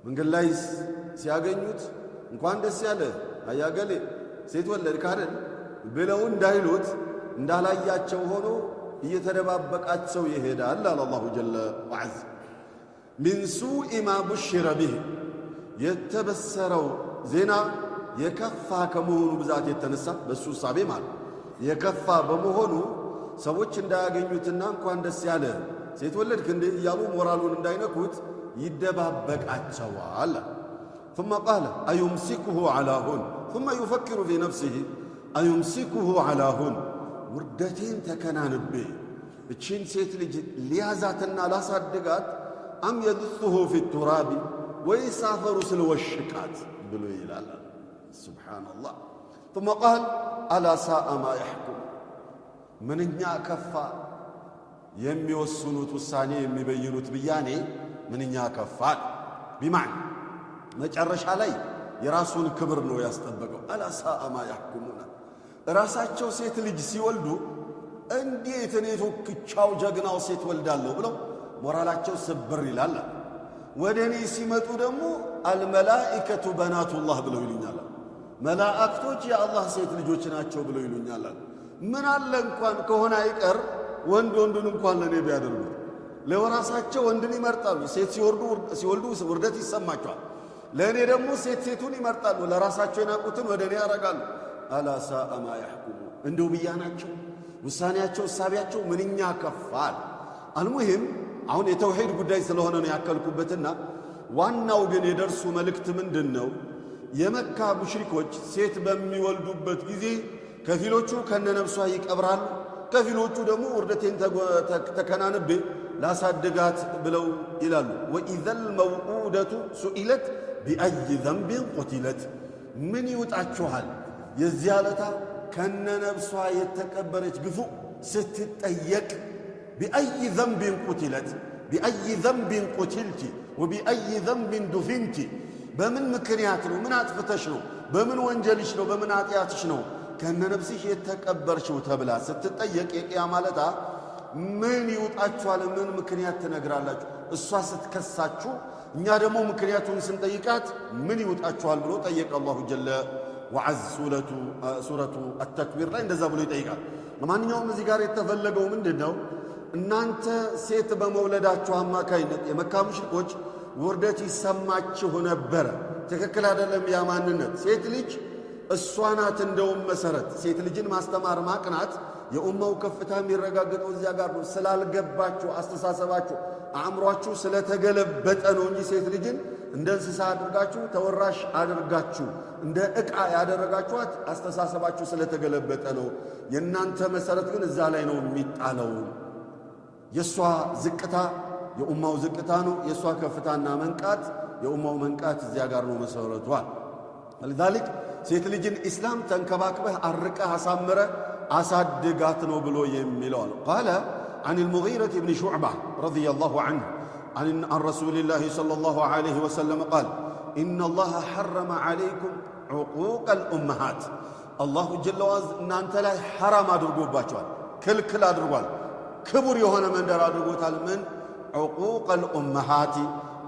መንገድ ላይ ሲያገኙት እንኳን ደስ ያለ አያገሌ ሴት ወለድክ አይደል ብለው እንዳይሉት እንዳላያቸው ሆኖ እየተደባበቃቸው ይሄዳል። አላሁ ጀለ ወዐዝ ሚን ሱኢ ማ ቡሽረ ቢህ የተበሰረው ዜና የከፋ ከመሆኑ ብዛት የተነሳ በሱ ሳቤ ማለት የከፋ በመሆኑ ሰዎች እንዳያገኙትና እንኳን ደስ ያለ ሴት ወለድክ እንደ እያሉ ሞራሉን እንዳይነኩት ይደባበቃቸዋል። ثم قال أيمسكه على هون ثم يفكر في نفسه أيمسكه على هون ውርደቴን ተከናንቤ እቺን ሴት ልጅ ሊያዛትና ላሳድጋት አም የድሱሁ ፊ ቱራቢ ወይስ አፈሩ ስለወሽቃት ብሎ ይላል። ሱብሓነላህ። ثم قال ألا ساء ما يحكم ምንኛ ከፋ የሚወስኑት ውሳኔ የሚበይኑት ብያኔ ምንኛ ከፋ ቢማዕና መጨረሻ ላይ የራሱን ክብር ነው ያስጠበቀው። አላ ሳአ ማ ያሕኩሙና ራሳቸው ሴት ልጅ ሲወልዱ እንዴት እኔ ቶክቻው ጀግናው ሴት ወልዳለሁ ብለው ሞራላቸው ስብር ይላል። ወደ እኔ ሲመጡ ደግሞ አልመላኢከቱ በናቱላህ ብለው ይሉኛል። መላእክቶች የአላህ ሴት ልጆች ናቸው ብለው ይሉኛል። ምን አለ እንኳን ከሆነ አይቀር ወንዱን እንኳን ለኔ ቢያደርጉት። ለወራሳቸው ወንድን ይመርጣሉ። ሴት ሲወልዱ ውርደት ይሰማቸዋል። ለእኔ ደግሞ ሴቱን ይመርጣሉ። ለራሳቸው የናቁትን ወደ እኔ ያደርጋሉ። አላ ሳአ ማ ያሕኩሙ እንደው ብያናቸው ውሳኔያቸው እሳቢያቸው ምንኛ ከፋል። አልሙሂም አሁን የተውሂድ ጉዳይ ስለሆነ ነው ያከልኩበትና ዋናው ግን የደርሱ መልእክት ምንድን ነው? የመካ ሙሽሪኮች ሴት በሚወልዱበት ጊዜ ከፊሎቹ ከነነብሷ ይቀብራሉ፣ ከፊሎቹ ደግሞ ውርደቴን ተከናንቤ ላሳድጋት ብለው ይላሉ። ወኢዘል መውዑደቱ ሱኢለት ቢአይ ዘንቢን ቁቲለት ምን ይውጣችኋል የዚያ ዕለታ ከነነብሷ የተቀበረች ግፉ ስትጠየቅ ቢአይ ዘንቢን ቁቲለት ቢአይ ዘንቢን ቁቲልቲ ወቢአይ ዘንቢን ዱፊንቲ በምን ምክንያት ነው? ምን አጥፍተሽ ነው? በምን ወንጀልሽ ነው? በምን ኃጢአትሽ ነው ከነነብስሽ የተቀበርሽው ተብላ ስትጠየቅ የቂያማ ዕለት ምን ይውጣችኋል? ምን ምክንያት ትነግራላችሁ? እሷ ስትከሳችሁ እኛ ደግሞ ምክንያቱን ስንጠይቃት ምን ይውጣችኋል ብሎ ጠየቀ አላሁ ጀለ ወዐዝ ሱረቱ አተክቢር ላይ እንደዛ ብሎ ይጠይቃል። ለማንኛውም እዚህ ጋር የተፈለገው ምንድን ነው? እናንተ ሴት በመውለዳችሁ አማካይነት የመካ ሙሽሪኮች ውርደት ይሰማችሁ ነበረ። ትክክል አይደለም ያ ማንነት። ሴት ልጅ እሷ ናት እንደውም መሰረት። ሴት ልጅን ማስተማር ማቅናት የኡማው ከፍታ የሚረጋገጠው እዚያ ጋር ነው። ስላልገባችሁ አስተሳሰባችሁ አእምሯችሁ ስለተገለበጠ ነው እንጂ ሴት ልጅን እንደ እንስሳ አድርጋችሁ ተወራሽ አድርጋችሁ እንደ ዕቃ ያደረጋችኋት አስተሳሰባችሁ ስለተገለበጠ ነው። የእናንተ መሰረት ግን እዛ ላይ ነው የሚጣለው። የእሷ ዝቅታ የኡማው ዝቅታ ነው። የእሷ ከፍታና መንቃት የኡማው መንቃት እዚያ ጋር ነው መሰረቷ። ለذلك ሴት ልጅን ኢስላም ተንከባክበህ አርቀህ አሳምረህ አሳድጋት ነው ብሎ የሚለው ነው። ቃለ عن المغيرة بن شعبة رضي الله عنه عن رسول الله صلى الله عليه وسلم قال إن الله حرم عليكم عقوق الأمهات الله جل وعز እናንተ ላይ ሐራም አድርጎባቸዋል፣ ክልክል አድርጓል። ክቡር የሆነ መንደር አድርጎታል። ምን عقوق الأمهات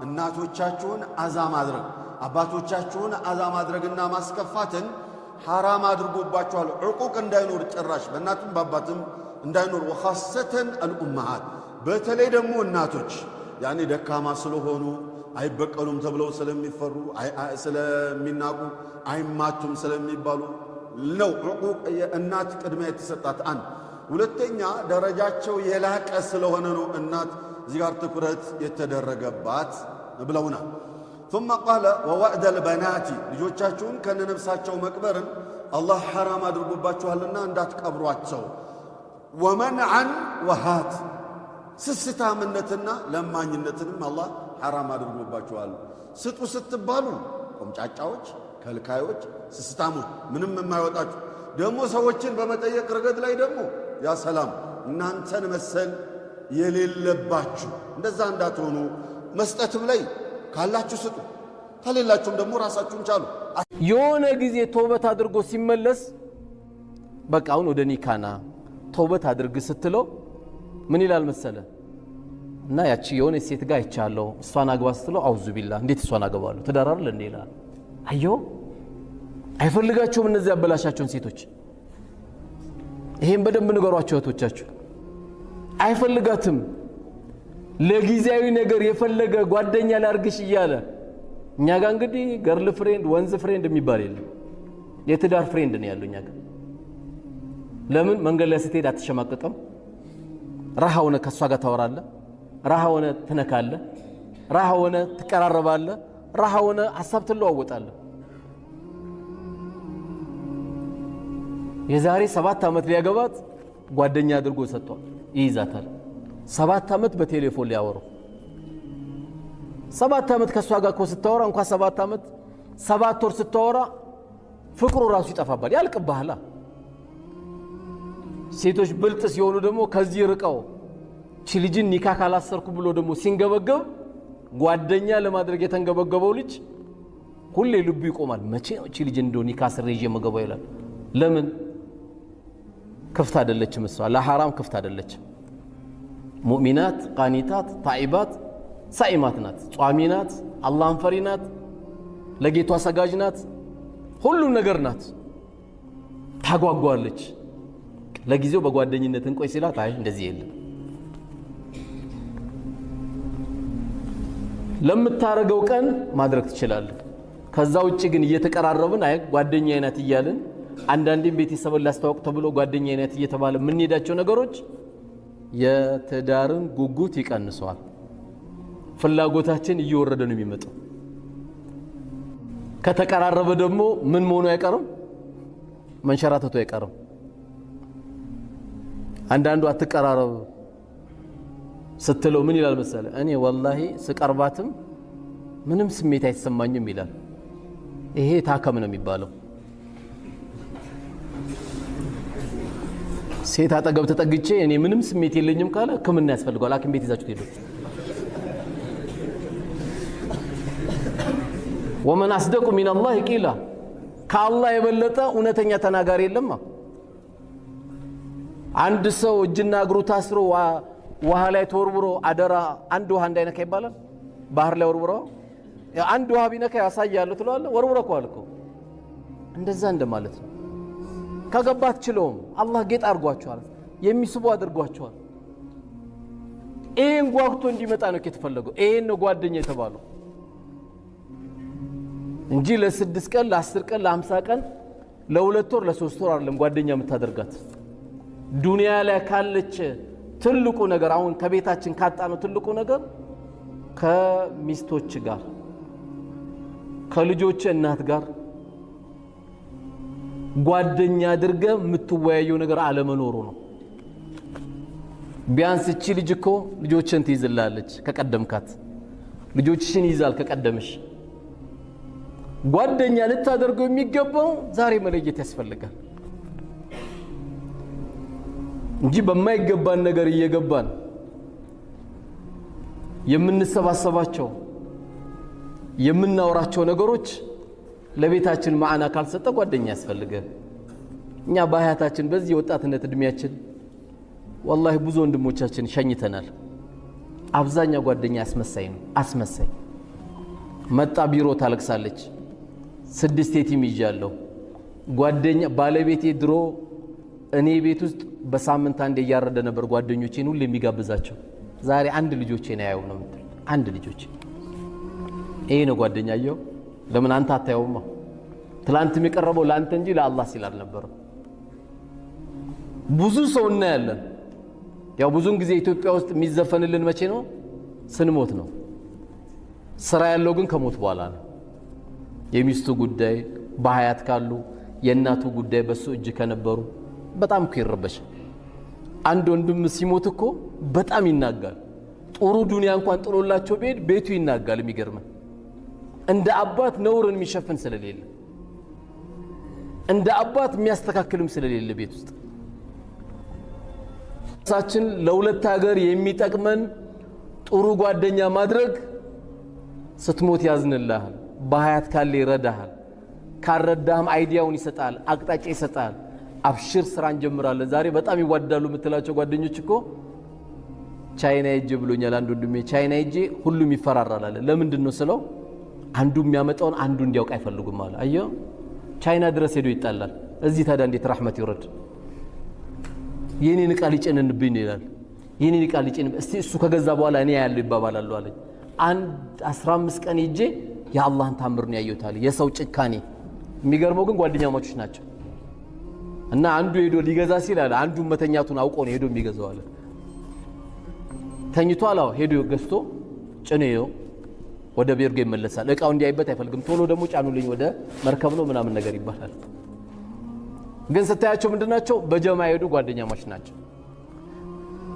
እናቶቻችሁን አዛ ማድረግ አባቶቻችሁን አዛ ማድረግና ማስከፋትን ሐራም አድርጎባቸዋል። ዕቁቅ እንዳይኖር ጭራሽ በእናትም በአባትም እንዳይኖር። ወኻሰተን አልኡመሃት በተለይ ደግሞ እናቶች ያኔ ደካማ ስለሆኑ አይበቀሉም ተብለው ስለሚፈሩ ስለሚናቁ አይማቱም ስለሚባሉ ነው ዕቁቅ የእናት ቅድሚያ የተሰጣት። አንድ ሁለተኛ ደረጃቸው የላቀ ስለሆነ ነው እናት እዚህ ጋር ትኩረት የተደረገባት ብለውናል። ثم قال ووعد البنات ልጆቻችሁን ከነነፍሳቸው መቅበርን አላህ ሐራም አድርጎባችኋልና እንዳትቀብሯቸው። ወመንዐን ወሃት ስስታምነትና ለማኝነትንም አላህ ሐራም አድርጎባችኋል። ስጡ ስትባሉ ቆምጫጫዎች፣ ከልካዮች፣ ስስታሞች ምንም የማይወጣችሁ ደግሞ ሰዎችን በመጠየቅ ረገድ ላይ ደግሞ ያ ሰላም እናንተን መሰል የሌለባችሁ እንደዛ እንዳትሆኑ። መስጠትም ላይ ካላችሁ ስጡ፣ ከሌላችሁም ደግሞ ራሳችሁን ቻሉ።
የሆነ ጊዜ ተውበት አድርጎ ሲመለስ በቃ አሁን ወደ ኒካና ተውበት አድርግ ስትለው ምን ይላል መሰለ? እና ያቺ የሆነ ሴት ጋር አይቻለሁ እሷን አግባ ስትለው አውዙ ቢላ እንዴት እሷን አገባለሁ ትዳር አይደል እንዴ ይላል። አየው አይፈልጋቸውም እነዚህ ያበላሻቸውን ሴቶች። ይሄን በደንብ ንገሯቸው እህቶቻችሁ። አይፈልጋትም። ለጊዜያዊ ነገር የፈለገ ጓደኛ ላርግሽ እያለ እኛ ጋር እንግዲህ ገርል ፍሬንድ ወንዝ ፍሬንድ የሚባል የለም። የትዳር ፍሬንድ ነው ያለው እኛ ጋር። ለምን መንገድ ላይ ስትሄድ አትሸማቀቅም? ራሃ ሆነ ከሷ ጋር ታወራለህ፣ ራሃ ሆነ ትነካለህ፣ ራሃ ሆነ ትቀራረባለህ፣ ራሃ ሆነ ሐሳብ ትለዋወጣለህ። የዛሬ 7 ዓመት ሊያገባት ጓደኛ አድርጎ ሰጥቷል፣ ይይዛታል። 7 ዓመት በቴሌፎን ሊያወሩ 7 ዓመት ከሷ ጋር እኮ ስታወራ እንኳን 7 ዓመት 7 ወር ስታወራ ፍቅሩ ራሱ ይጠፋባል፣ ያልቅብሃል። ሴቶች ብልጥ ሲሆኑ ደግሞ ከዚህ ርቀው ቺ ልጅን ኒካ ካላሰርኩ ብሎ ደግሞ ሲንገበገብ ጓደኛ ለማድረግ የተንገበገበው ልጅ ሁሌ ልቡ ይቆማል። መቼ ነው ቺ ልጅ እንደው ኒካ ስሬ ይዤ መገባው ይላል። ለምን ክፍት አይደለችም። እሷ ለሐራም ክፍት አይደለችም። ሙእሚናት፣ ቃኒታት፣ ታኢባት፣ ሳኢማት ናት። ጿሚ ናት፣ አላህን ፈሪ ናት፣ ለጌቷ ሰጋጅ ናት፣ ሁሉም ነገር ናት። ታጓጓለች። ለጊዜው በጓደኝነት እንቆይ ሲላት አይ እንደዚህ የለም ለምታረገው ቀን ማድረግ ትችላለህ። ከዛ ውጪ ግን እየተቀራረብን አይ ጓደኛዬ ናት እያልን አንዳንዴም ቤተሰብን ላስተዋውቅ ተብሎ ጓደኛዬ ናት እየተባለ የምንሄዳቸው ነገሮች የትዳርን ጉጉት ይቀንሰዋል። ፍላጎታችን እየወረደ ነው የሚመጣው። ከተቀራረበ ደግሞ ምን መሆኑ አይቀርም፣ መንሸራተቱ አይቀርም። አንዳንዱ አትቀራረብ ስትለው ምን ይላል መሰለ፣ እኔ ወላሂ ስቀርባትም ምንም ስሜት አይሰማኝም ይላል። ይሄ ታከም ነው የሚባለው። ሴት አጠገብ ተጠግቼ እኔ ምንም ስሜት የለኝም ካለ ሕክምና ያስፈልገዋል። ሐኪም ቤት ይዛችሁ ሄዱ። ወመን አስደቁ ሚነላህ ቂላ፣ ከአላህ የበለጠ እውነተኛ ተናጋሪ የለም። አንድ ሰው እጅና እግሩ ታስሮ ውሃ ላይ ተወርውሮ አደራ አንድ ውሃ እንዳይነካ ይባላል። ባህር ላይ ወርውሮ አንድ ውሃ ቢነካ ያሳያሉ ትለዋለህ። ወርውሮ እኮ አልከው። እንደዛ እንደማለት ነው። ከገባት ችለውም አላህ ጌጥ አድርጓቸዋል፣ የሚስቡ አድርጓቸዋል። ይሄን ጓግቶ እንዲመጣ ነው የተፈለገው። ይሄን ነው ጓደኛ የተባለው እንጂ ለ6 ቀን ለ10 ቀን ለ50 ቀን ለ2 ወር ለ3 ወር አይደለም ጓደኛ የምታደርጋት። ዱንያ ላይ ካለች ትልቁ ነገር አሁን ከቤታችን ካጣነው ትልቁ ነገር ከሚስቶች ጋር ከልጆች እናት ጋር ጓደኛ አድርገ የምትወያየው ነገር አለመኖሩ ነው። ቢያንስ እቺ ልጅ እኮ ልጆችን ትይዝላለች ከቀደምካት፣ ልጆችሽን ይዛል ከቀደምሽ። ጓደኛ ልታደርገው የሚገባው ዛሬ መለየት ያስፈልጋል እንጂ በማይገባን ነገር እየገባን የምንሰባሰባቸው የምናወራቸው ነገሮች ለቤታችን ማዕና ካልሰጠ ጓደኛ ያስፈልጋል። እኛ በሀያታችን በዚህ ወጣትነት እድሜያችን ወላሂ ብዙ ወንድሞቻችን ሸኝተናል። አብዛኛው ጓደኛ አስመሳይ ነው። አስመሳይ መጣ ቢሮ ታለቅሳለች። 6 የቲም ይዣለሁ ጓደኛ ባለቤቴ ድሮ እኔ ቤት ውስጥ በሳምንት አንዴ እያረደ ነበር ጓደኞቼን ሁሉ የሚጋብዛቸው። ዛሬ አንድ ልጆቼን ያየው ነው የምትል። አንድ ልጆቼ ይሄ ነው ጓደኛየው። ለምን አንተ አታየውም? ትላንት የሚቀርበው ለአንተ እንጂ ለአላህ ሲል አልነበረም። ብዙ ሰው እናያለን። ያው ብዙን ጊዜ ኢትዮጵያ ውስጥ የሚዘፈንልን መቼ ነው? ስንሞት ነው። ስራ ያለው ግን ከሞት በኋላ ነው። የሚስቱ ጉዳይ በሀያት ካሉ የእናቱ ጉዳይ በሱ እጅ ከነበሩ በጣም እኮ ይረበሻል። አንድ ወንድም ሲሞት እኮ በጣም ይናጋል። ጥሩ ዱንያ እንኳን ጥሎላቸው ቤት ቤቱ ይናጋል። የሚገርመን እንደ አባት ነውርን የሚሸፍን ስለሌለ እንደ አባት የሚያስተካክልም ስለሌለ ቤት ውስጥ ሳችን ለሁለት ሀገር የሚጠቅመን ጥሩ ጓደኛ ማድረግ ስትሞት ያዝንልሃል፣ በሀያት ካለ ይረዳሃል፣ ካረዳህም አይዲያውን ይሰጣል፣ አቅጣጫ ይሰጣል። አብሽር ስራ እንጀምራለን። ዛሬ በጣም ይዋደዳሉ የምትላቸው ጓደኞች እኮ ቻይና ሄጄ ብሎኛል አንዱ ወንድሜ። ቻይና ሄጄ ሁሉም ይፈራራላል። ለምንድን ነው ስለው አንዱ የሚያመጣውን አንዱ እንዲያውቅ አይፈልጉም አለ። አየሁ ቻይና ድረስ ሄዶ ይጣላል። እዚህ ታዲያ እንዴት ረህመት ይወረድ? የኔን ዕቃ ሊጭንብኝ ይላል። የኔን ዕቃ ሊጭን እስቲ እሱ ከገዛ በኋላ እኔ ያለው ይባባላሉ አለኝ። አንድ 15 ቀን ሄጄ የአላህን ታምር ነው ያየሁት አለ። የሰው ጭካኔ የሚገርመው ግን ጓደኛሞች ናቸው። እና አንዱ ሄዶ ሊገዛ ሲል አለ አንዱ መተኛቱን አውቆ ነው ሄዶ የሚገዛው አለ። ተኝቷል። አዎ ሄዶ ገዝቶ ጭኔው ወደ ቤርጎ ይመለሳል። እቃው እንዲያይበት አይፈልግም። ቶሎ ደግሞ ጫኑልኝ ወደ መርከብ ነው ምናምን ነገር ይባላል። ግን ስታያቸው ምንድናቸው? በጀማ ሄዱ ጓደኛሞች ናቸው።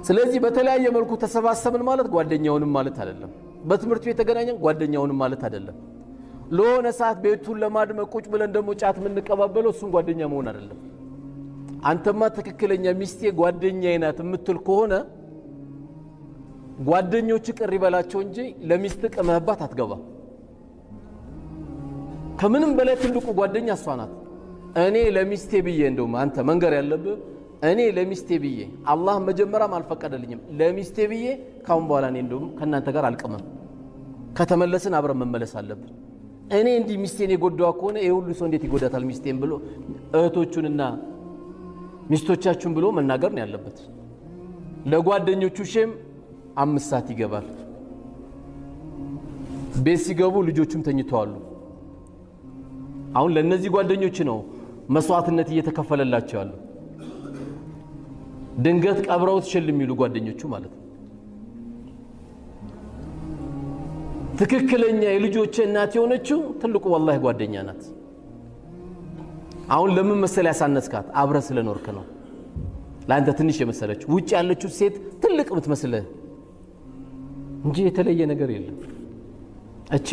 ስለዚህ በተለያየ መልኩ ተሰባሰብን ማለት ጓደኛውንም ማለት አይደለም። በትምህርት ቤት ተገናኘን ጓደኛውንም ማለት አይደለም። ለሆነ ሰዓት ቤቱን ለማድመቅ ቁጭ ብለን ደግሞ ጫት የምንቀባበለው እሱን ጓደኛ መሆን አይደለም። አንተማ ትክክለኛ ሚስቴ ጓደኛዬ ናት የምትል ከሆነ ጓደኞች ቅር ይበላቸው እንጂ ለሚስት ቅመህባት አትገባ። ከምንም በላይ ትልቁ ጓደኛ እሷ ናት። እኔ ለሚስቴ ብዬ እንደውም አንተ መንገር ያለብህ እኔ ለሚስቴ ብዬ አላህ መጀመሪያም አልፈቀደልኝም ለሚስቴ ብዬ ካሁን በኋላ እኔ እንደውም ከእናንተ ጋር አልቅምም ከተመለስን አብረን መመለስ አለብን እኔ እንዲህ ሚስቴን የጎዳዋ ከሆነ ይሄ ሁሉ ሰው እንዴት ይጎዳታል ሚስቴን ብሎ እህቶቹንና ሚስቶቻችሁን ብሎ መናገር ነው ያለበት ለጓደኞቹ ሼም 5 ሰዓት ይገባል ቤት ሲገቡ ልጆቹም ተኝተዋል አሁን ለነዚህ ጓደኞች ነው መስዋዕትነት እየተከፈለላቸው ያለው ድንገት ቀብረውት ሸልም ይሉ ጓደኞቹ ማለት ነው ትክክለኛ የልጆች እናት የሆነችው ትልቁ ወላሂ ጓደኛ ናት አሁን ለምን መሰለ ያሳነስካት አብረ ስለኖርክ ነው ለአንተ ትንሽ የመሰለች ውጭ ያለችው ሴት ትልቅ ምትመስልህ እንጂ የተለየ ነገር የለም እቺ